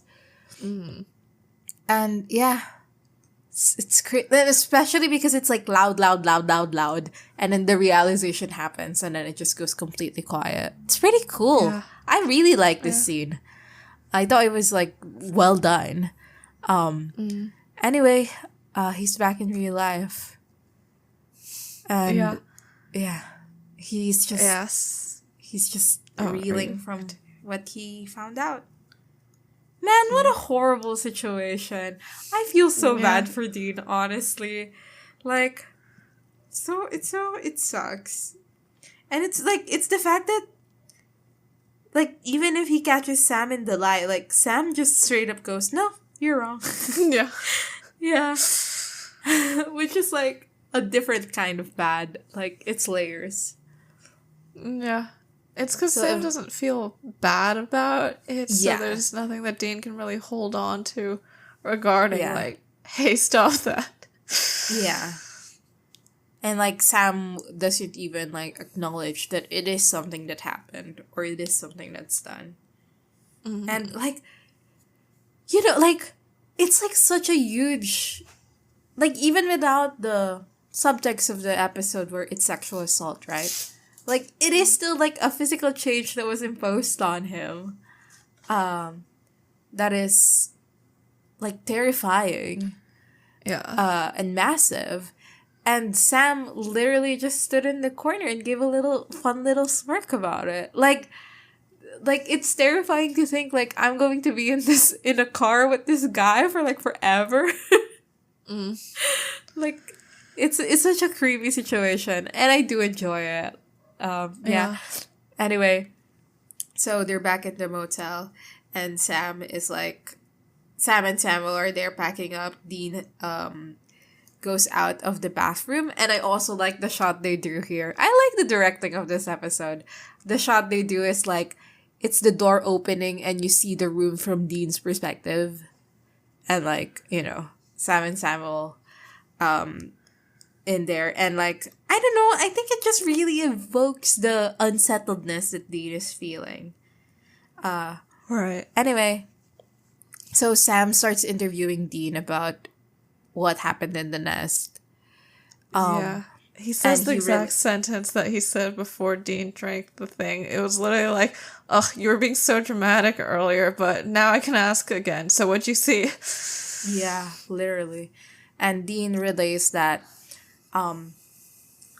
S1: And yeah, it's great, especially because it's like loud, and then the realization happens, and then it just goes completely quiet. It's pretty cool.
S2: Yeah.
S1: I really like this scene. I thought it was like well done. Anyway, he's back in real life, and he's just reeling from what he found out. Man, what a horrible situation. I feel so bad for Dean, honestly. Like, it sucks. And it's like, it's the fact that, like, even if he catches Sam in the lie, like, Sam just straight up goes, no, you're wrong.
S2: Yeah.
S1: Yeah. Which is, like, a different kind of bad. Like, it's layers.
S2: Yeah. It's because Sam doesn't feel bad about it, so there's nothing that Dean can really hold on to regarding, like, hey, stop that.
S1: Yeah. And, like, Sam doesn't even, like, acknowledge that it is something that happened or it is something that's done. And, like, you know, like, it's, like, such a huge... Like, even without the subtext of the episode where it's sexual assault, right? Like, it is still, like, a physical change that was imposed on him. That is, like, terrifying.
S2: Yeah.
S1: And massive. And Sam literally just stood in the corner and gave a fun little smirk about it. Like, it's terrifying to think, like, I'm going to be in a car with this guy for, like, forever. Like, it's such a creepy situation. And I do enjoy it. Yeah. Anyway, so they're back at the motel, and Sam and Samuel are there packing up. Dean goes out of the bathroom, and I also like the shot they do here. I like the directing of this episode. The shot they do is like, it's the door opening, and you see the room from Dean's perspective, and like, you know, Sam and Samuel in there. And like, I don't know, I think it just really evokes the unsettledness that Dean is feeling.
S2: Right.
S1: Anyway, so Sam starts interviewing Dean about what happened in the nest.
S2: Yeah. He says
S1: and
S2: the
S1: he
S2: exact
S1: really-
S2: sentence that he said before Dean drank the thing. It was literally like, "Ugh, you were being so dramatic earlier, but now I can ask again. So what'd you see?"
S1: Yeah, literally. And Dean relays that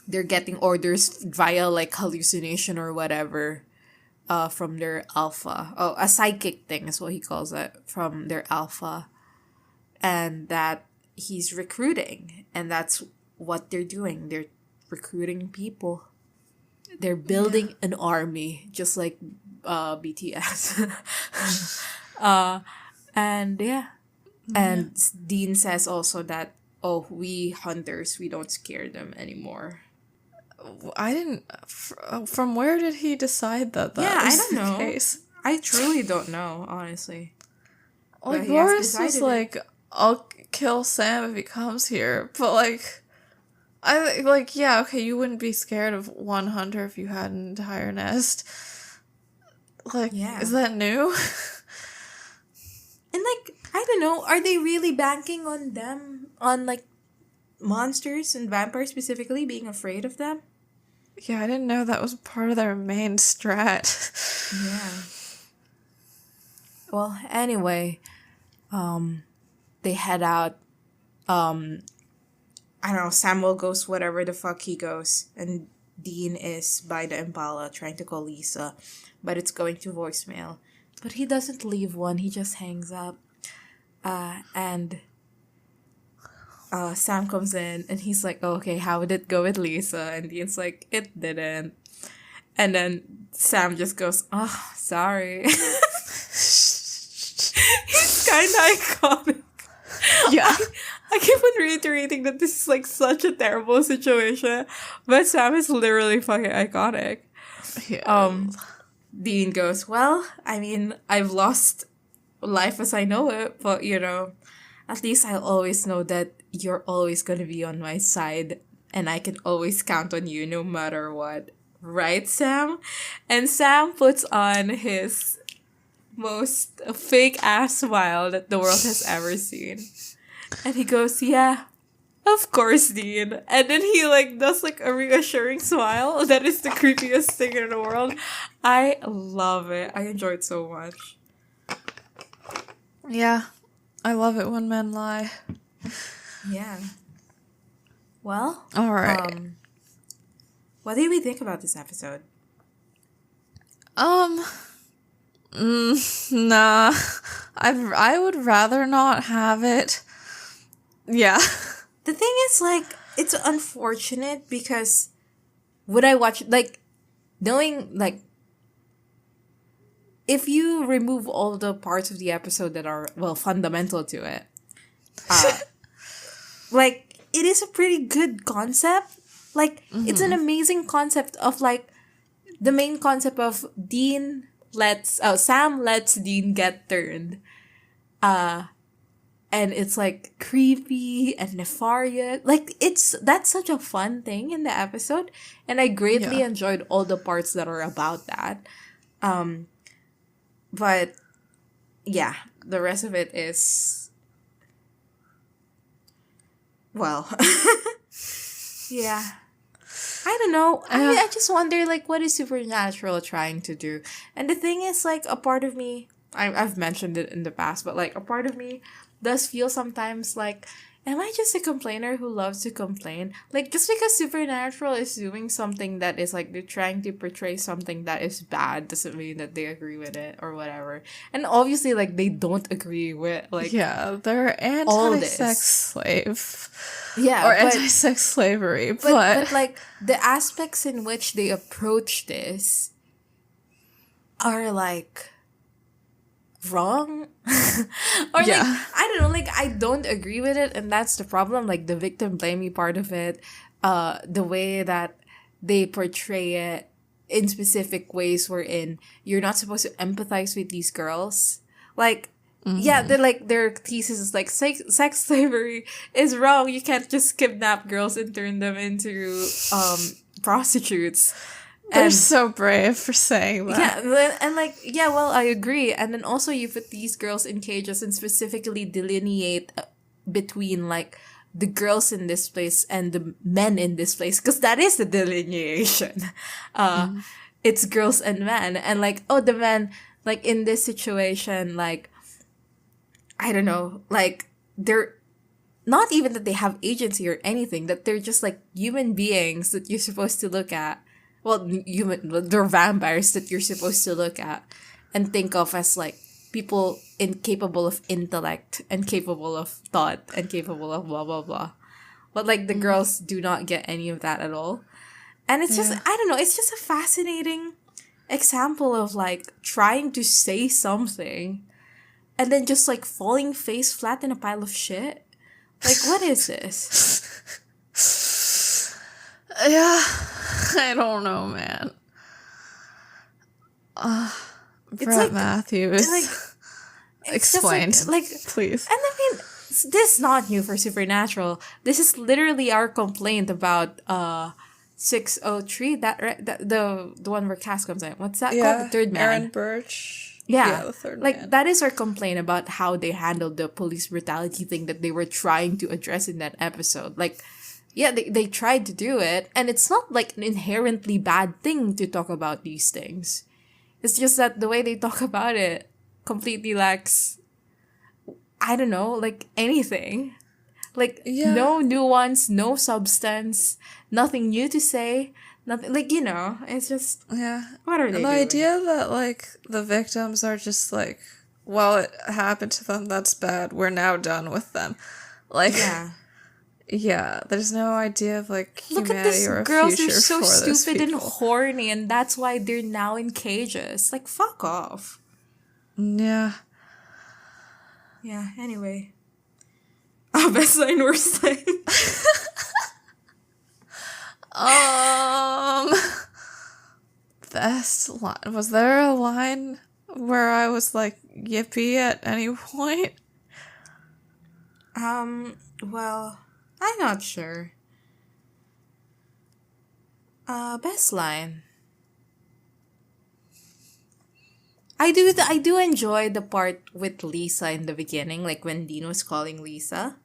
S1: they're getting orders via like hallucination or whatever from their alpha. Oh, a psychic thing is what he calls it, from their alpha. And that he's recruiting, and that's what they're doing. They're recruiting people. They're building an army, just like BTS. And yeah. And Dean says also that, oh, we hunters, we don't scare them anymore.
S2: I didn't. From where did he decide that?
S1: Yeah, I
S2: was
S1: don't
S2: the
S1: know.
S2: Case?
S1: I truly don't know, honestly.
S2: Like
S1: But he has
S2: Boris was
S1: decided it.
S2: like, "I'll kill Sam if he comes here," but like, I like, yeah, okay, you wouldn't be scared of one hunter if you had an entire nest. Like,
S1: Yeah.
S2: is that new?
S1: And like, I don't know, are they really banking on them, on like monsters and vampires specifically, being afraid of them?
S2: Yeah, I didn't know that was part of their main strat.
S1: Yeah. Well, anyway, they head out. I don't know, Samuel goes whatever the fuck he goes, and Dean is by the Impala trying to call Lisa, but it's going to voicemail. But he doesn't leave one, he just hangs up. And Sam comes in, and he's like, oh, okay, how did it go with Lisa? And Dean's like, it didn't. And then Sam just goes, oh, sorry. He's kind of iconic.
S2: Yeah.
S1: I keep on reiterating that this is like such a terrible situation, but Sam is literally fucking iconic.
S2: Yeah.
S1: Dean goes, well, I mean, I've lost life as I know it, but you know, at least I'll always know that you're always gonna be on my side, and I can always count on you no matter what. Right, Sam? And Sam puts on his most fake ass smile that the world has ever seen. And he goes, yeah, of course, Dean. And then he like does like a reassuring smile. That is the creepiest thing in the world. I love it. I enjoy it so much.
S2: Yeah. I love it when men lie.
S1: Yeah. Well,
S2: All right.
S1: what do we think about this episode?
S2: Nah. I would rather not have it. Yeah.
S1: The thing is, like, it's unfortunate because would I watch, like, knowing, like, if you remove all the parts of the episode that are, well, fundamental to it, like, it is a pretty good concept. Like, it's an amazing concept of, like, the main concept of Sam lets Dean get turned. And it's like creepy and nefarious. Like that's such a fun thing in the episode. And I greatly enjoyed all the parts that are about that. But yeah, the rest of it is, well, yeah. I don't know. I just wonder, like, what is Supernatural trying to do? And the thing is, like, a part of me, I've mentioned it in the past, but, like, a part of me does feel sometimes like, am I just a complainer who loves to complain? Like, just because Supernatural is doing something that is, like, they're trying to portray something that is bad doesn't mean that they agree with it or whatever. And obviously, like, they don't agree with, like...
S2: Yeah, they're anti-sex slave.
S1: Yeah,
S2: or anti-sex slavery,
S1: but, like, the aspects in which they approach this are, like... wrong or like I don't know, like I don't agree with it, and that's the problem. Like the victim blaming part of it, the way that they portray it in specific ways wherein you're not supposed to empathize with these girls. Like Yeah, they're like, their thesis is like, sex slavery is wrong. You can't just kidnap girls and turn them into prostitutes.
S2: They're so brave for saying that.
S1: Yeah, and like, yeah, well, I agree. And then also you put these girls in cages and specifically delineate between like the girls in this place and the men in this place, because that is the delineation. It's girls and men, and like, oh, the men, like in this situation, like, I don't know, like, they're not even that they have agency or anything, that they're just like human beings that you're supposed to look at. Well, they're vampires that you're supposed to look at and think of as like people incapable of intellect and capable of thought and capable of blah, blah, blah. But like the girls do not get any of that at all. And it's just, I don't know, it's just a fascinating example of like trying to say something and then just like falling face flat in a pile of shit. Like, what is this?
S2: Yeah, I don't know, man. Brett
S1: like,
S2: Matthews.
S1: Like,
S2: explained.
S1: Like,
S2: please.
S1: And I mean, this is not new for Supernatural. This is literally our complaint about 603, the one where Cass comes in. What's that called? The third man.
S2: Aaron Birch.
S1: Yeah,
S2: the third
S1: like
S2: man.
S1: That is our complaint about how they handled the police brutality thing that they were trying to address in that episode. Like, yeah, they tried to do it, and it's not like an inherently bad thing to talk about these things. It's just that the way they talk about it completely lacks, I don't know, like anything. Like, no nuance, no substance, nothing new to say, nothing, like, you know, it's just, what are they doing?
S2: The idea that, like, the victims are just like, well, it happened to them, that's bad, we're now done with them. Like, yeah, there's no idea of, like, humanity or a future for those people. Look at this, girls are so stupid and
S1: horny, and that's why they're now in cages. Like, fuck off.
S2: Yeah.
S1: Yeah, anyway. Best line, worst line.
S2: Best line. Was there a line where I was like, yippee at any point?
S1: Well, I'm not sure. Best line. I do enjoy the part with Lisa in the beginning, like when Dean was calling Lisa.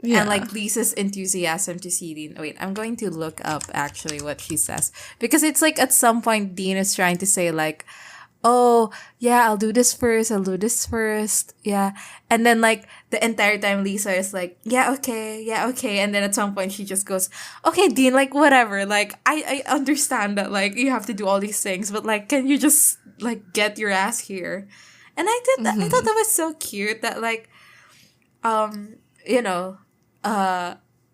S1: Yeah. And like Lisa's enthusiasm to see Dean. Wait, I'm going to look up actually what she says. Because it's like at some point Dean is trying to say like, oh, yeah, I'll do this first. Yeah. And then like the entire time Lisa is like, yeah, okay. And then at some point she just goes, okay, Dean, like whatever. Like I understand that like you have to do all these things, but like, can you just like get your ass here? And I did that. I thought that was so cute that like, you know,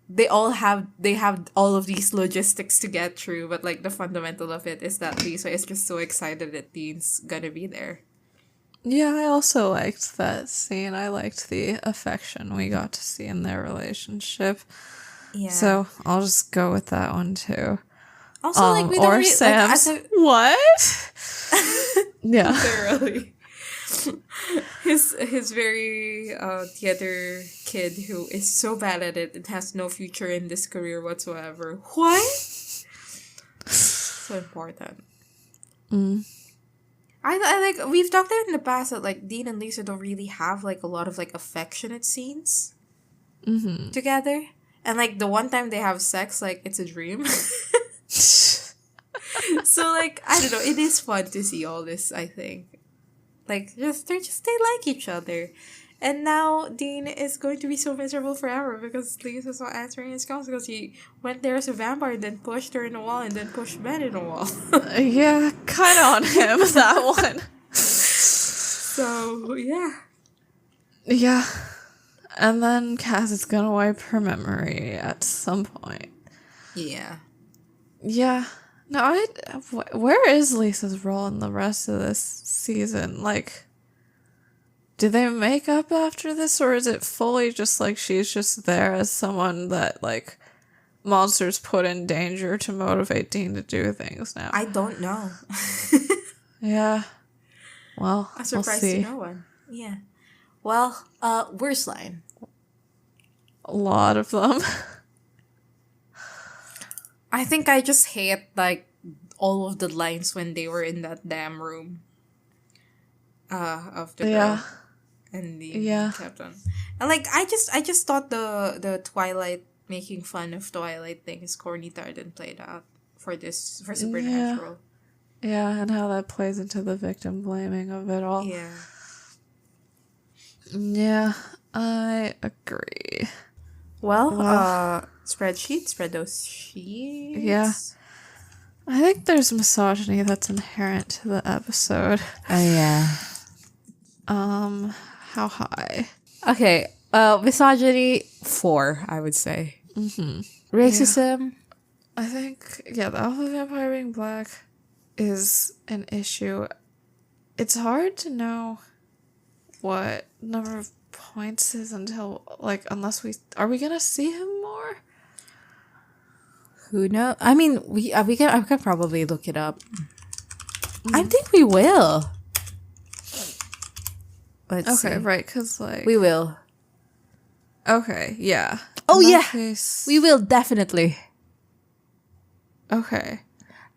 S1: they have all of these logistics to get through, but like the fundamental of it is that Lisa is just so excited that Dean's gonna be there.
S2: Yeah, I also liked that scene. I liked the affection we got to see in their relationship. Yeah. So I'll just go with that one too.
S1: Also, like we don't
S2: or Sam's what? Yeah.
S1: Literally. His very theater kid who is so bad at it and has no future in this career whatsoever. What? So important. I like, we've talked about in the past that like Dean and Lisa don't really have like a lot of like affectionate scenes together, and like the one time they have sex, like it's a dream. So like I don't know, it is fun to see all this. I think. Like, they like each other. And now Dean is going to be so miserable forever because Lisa's not answering his calls because he went there as a vampire and then pushed her in a wall and then pushed Ben in a wall.
S2: Yeah, kind of on him, that one.
S1: So, yeah.
S2: Yeah. And then Cass is gonna wipe her memory at some point.
S1: Yeah.
S2: Yeah. No, where is Lisa's role in the rest of this season? Like, do they make up after this, or is it fully just like she's just there as someone that like monsters put in danger to motivate Dean to do things now?
S1: I don't know.
S2: Yeah. Well,
S1: a surprise
S2: we'll see.
S1: to no one. Yeah. Well, worst line.
S2: A lot of them.
S1: I think I just hate like all of the lines when they were in that damn room. Of the girl and the captain. And like I just thought the Twilight making fun of Twilight thing is corny, tired, and played out for Supernatural.
S2: Yeah, and how that plays into the victim blaming of it all.
S1: Yeah.
S2: Yeah, I agree.
S1: Well, spread those sheets.
S2: Yeah. I think there's misogyny that's inherent to the episode.
S1: Oh, yeah.
S2: How high?
S1: Okay, misogyny, 4, I would say.
S2: Mm-hmm.
S1: Racism?
S2: Yeah. I think, the alpha vampire being black is an issue. It's hard to know what number of points is until, like, unless are we gonna see him more?
S1: Who knows? I mean, I can probably look it up. I think we will. Let's see.
S2: Right, because, like...
S1: We will.
S2: Okay, yeah.
S1: Oh,
S2: In
S1: yeah!
S2: that case...
S1: We will, definitely.
S2: Okay.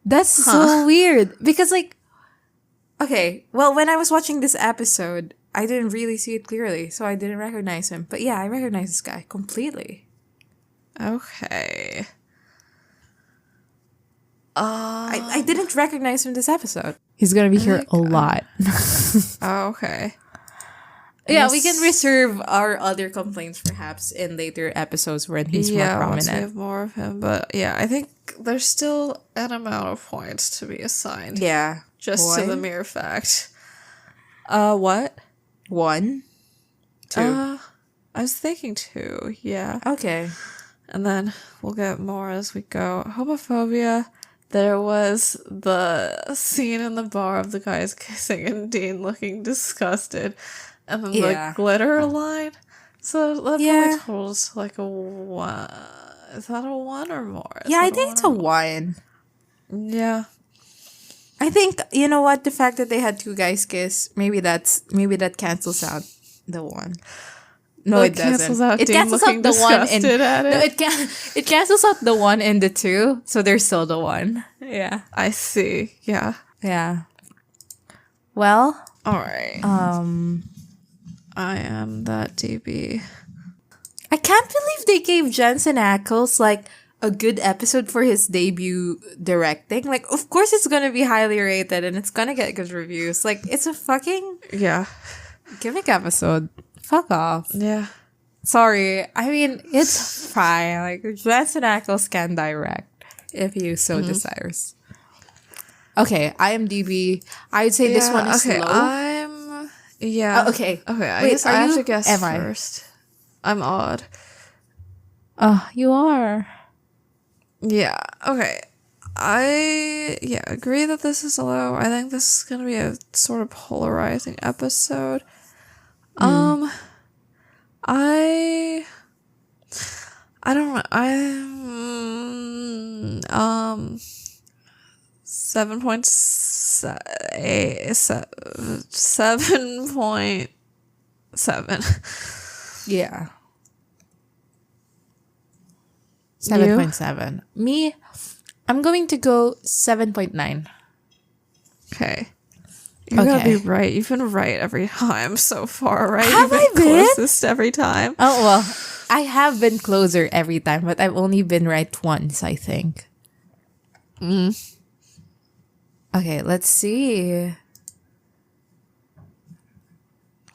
S1: That's so weird. Because, like... Okay, well, when I was watching this episode, I didn't really see it clearly, so I didn't recognize him. But yeah, I recognize this guy completely.
S2: Okay.
S1: I didn't recognize him this episode. He's gonna be here a lot.
S2: Okay.
S1: Yeah, we can reserve our other complaints perhaps in later episodes when he's more prominent.
S2: Once we have more of him. But yeah, I think there's still an amount of points to be assigned.
S1: Yeah.
S2: Just to the mere fact. What?
S1: 1? 2?
S2: I was thinking 2, yeah.
S1: Okay.
S2: And then we'll get more as we go. Homophobia. There was the scene in the bar of the guys kissing and Dean looking disgusted. And then the glitter line. So that probably totals like a 1. Is that a 1 or more?
S1: I think it's a 1.
S2: Yeah.
S1: I think, you know what, the fact that they had 2 guys kiss, maybe that cancels out the 1. No, it doesn't. It cancels out the 1 in it cancels out the 1 and the 2, so there's still the 1. Yeah.
S2: I see. Yeah.
S1: Yeah. Well,
S2: all right. I am that DB.
S1: I can't believe they gave Jensen Ackles like a good episode for his debut directing. Like, of course it's gonna be highly rated and it's gonna get good reviews. Like, it's a fucking gimmick episode. Fuck off.
S2: Yeah.
S1: Sorry. I mean, it's fine. Like, Jensen Ackles can direct if he so desires. Okay, IMDb. I would say this one is low. Okay.
S2: Okay, I guess I have to guess first. I'm odd.
S1: You are.
S2: Yeah, okay. I agree that this is low. I think this is going to be a sort of polarizing episode. I don't know. I'm 7.7.
S1: Yeah. 7.7. Me, I'm going to go 7.9.
S2: Okay. You're gonna be right. You've been right every time so far, right?
S1: Have
S2: You've
S1: I been?
S2: Closest every time.
S1: Oh, well, I have been closer every time, but I've only been right once, I think. Okay, let's see.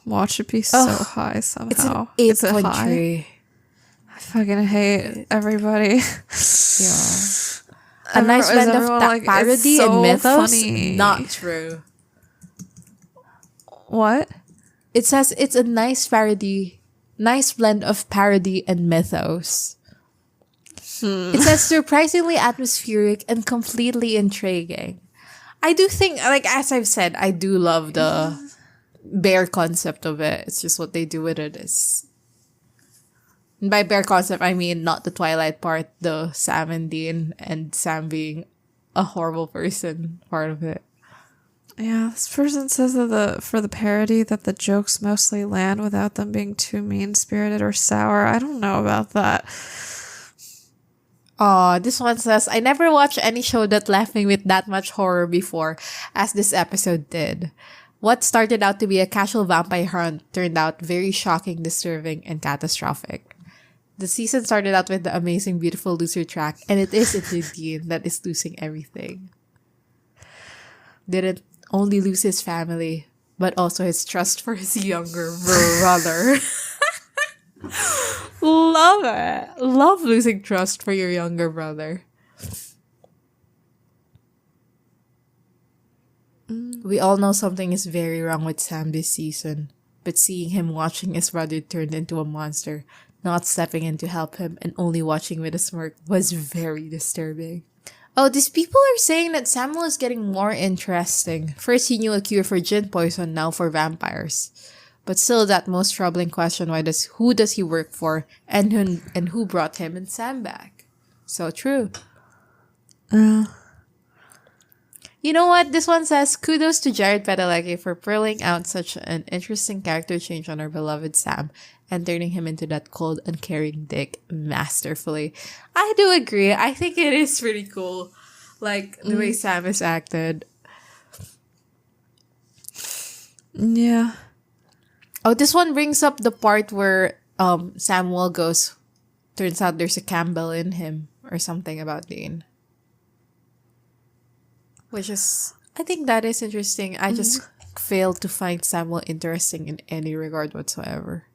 S2: Watch it be so high somehow.
S1: It's an 8.3.
S2: I fucking hate everybody.
S1: Yeah. A nice blend of parody and mythos? Funny. Not true.
S2: What?
S1: It says it's a nice blend of parody and mythos. It says surprisingly atmospheric and completely intriguing. I do think, like, as I've said, I do love the bear concept of it. It's just what they do with it is... And by bear concept, I mean not the Twilight part, the Sam and Dean and Sam being a horrible person part of it.
S2: Yeah, this person says that for the parody that the jokes mostly land without them being too mean-spirited or sour. I don't know about that.
S1: Oh, this one says, I never watched any show that left me with that much horror before, as this episode did. What started out to be a casual vampire hunt turned out very shocking, disturbing, and catastrophic. The season started out with the amazing, beautiful loser track, and it is Dean that is losing everything. Didn't only lose his family, but also his trust for his younger brother. Love it. Love losing trust for your younger brother. We all know something is very wrong with Sam this season, but seeing him watching his brother turned into a monster, not stepping in to help him, and only watching with a smirk was very disturbing. Oh, these people are saying that Samuel is getting more interesting. First he knew a cure for gin poison, now for vampires. But still that most troubling question, who does he work for, and who brought him and Sam back? So true. You know what? This one says, kudos to Jared Padalecki for pulling out such an interesting character change on our beloved Sam and turning him into that cold, uncaring dick masterfully. I do agree. I think it is pretty cool. Like, the way Sam is acted.
S2: Yeah.
S1: Oh, this one brings up the part where Samuel goes, turns out there's a Campbell in him or something about Dean. Which is, I think that is interesting. I just failed to find Samuel interesting in any regard whatsoever.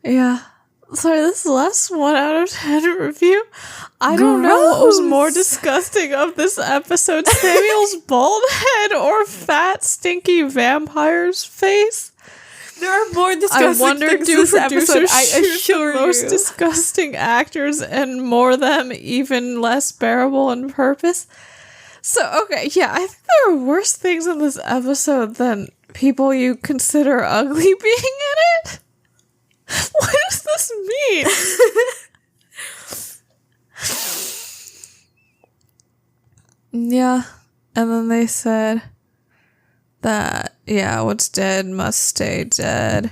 S2: Yeah. Sorry, this last 1 out of 10 review. I don't know what was more disgusting of this episode. Samuel's bald head or fat, stinky vampire's face.
S1: There are more disgusting
S2: I wonder,
S1: things
S2: do
S1: this
S2: producers
S1: episode. I
S2: shoot
S1: assure
S2: the most
S1: you.
S2: disgusting actors and more them even less bearable on purpose? So, okay, yeah, I think there are worse things in this episode than people you consider ugly being in it. What does this mean? Yeah, and then they said that, yeah, what's dead must stay dead.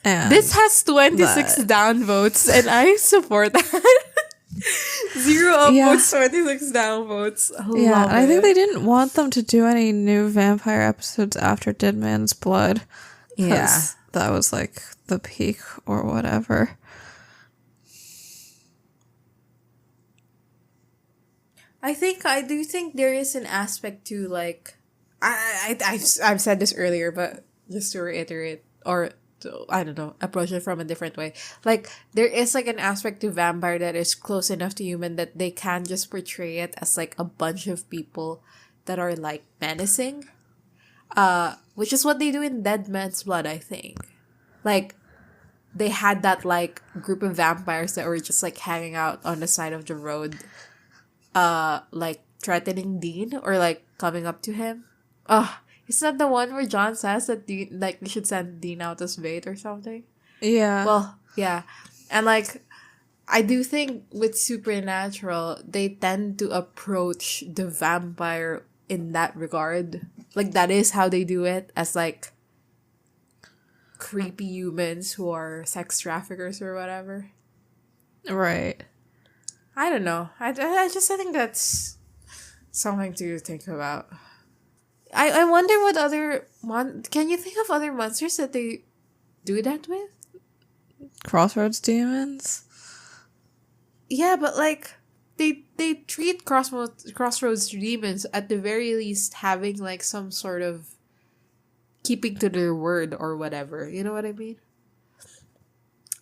S2: And
S1: This has 26 downvotes, and I support that. 0 upvotes, 26 downvotes.
S2: Yeah, and I think they didn't want them to do any new vampire episodes after Dead Man's Blood.
S1: Yeah.
S2: That was like the peak or whatever.
S1: I do think there is an aspect to, like, I've said this earlier, but just to reiterate, or to, I don't know, approach it from a different way. Like, there is, like, an aspect to vampire that is close enough to human that they can just portray it as, like, a bunch of people that are, like, menacing. Which is what they do in Dead Man's Blood, I think. Like, they had that, like, group of vampires that were just, like, hanging out on the side of the road, like, threatening Dean or, like, coming up to him. Is that the one where John says that Dean, like, we should send Dean out as bait or something?
S2: Yeah.
S1: Well, yeah. And, like, I do think with Supernatural, they tend to approach the vampire in that regard. Like, that is how they do it, as, like, creepy humans who are sex traffickers or whatever.
S2: Right.
S1: I don't know. I think that's something to think about. I wonder what other can you think of other monsters that they do that with?
S2: Crossroads demons?
S1: Yeah, but, like, they treat Crossroads demons at the very least having, like, some sort of keeping to their word or whatever. You know what I mean?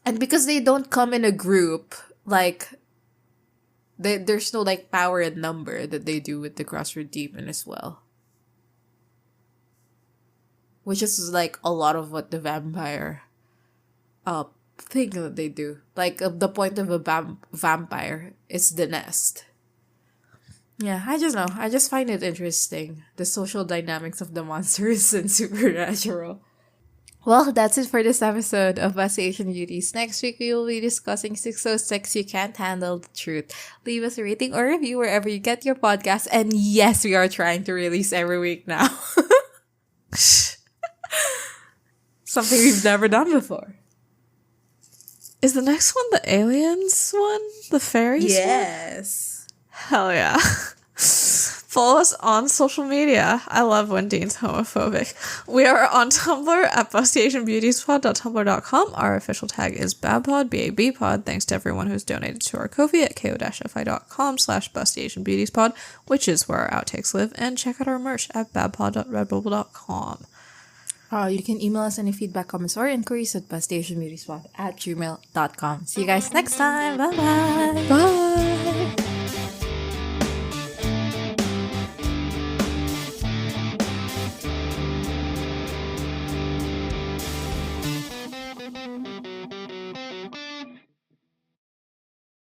S1: And because they don't come in a group, like, there's no, like, power in number that they do with the Crossroad demon as well. Which is, like, a lot of what the vampire thing that they do. Like, the point of a vampire is the nest. Yeah, I just know. I just find it interesting. The social dynamics of the monsters in Supernatural. Well, that's it for this episode of Busty Asian Beauties. Next week, we will be discussing 606 You Can't Handle the Truth. Leave us a rating or review wherever you get your podcast. And yes, we are trying to release every week now. Something we've never done before.
S2: Is the next one the aliens one? The fairies one?
S1: Yes.
S2: Hell yeah. Follow us on social media. I love when Dean's homophobic. We are on Tumblr at bustyasianbeautiespod.tumblr.com. Our official tag is babpod, B-A-B-pod. Thanks to everyone who's donated to our Ko-fi at ko-fi.com/bustyasianbeautiespod, which is where our outtakes live. And check out our merch at babpod.redbubble.com.
S1: You can email us any feedback, comments, or inquiries at bustyasianbeautiespod@gmail.com. See you guys next time. Bye-bye.
S2: Bye.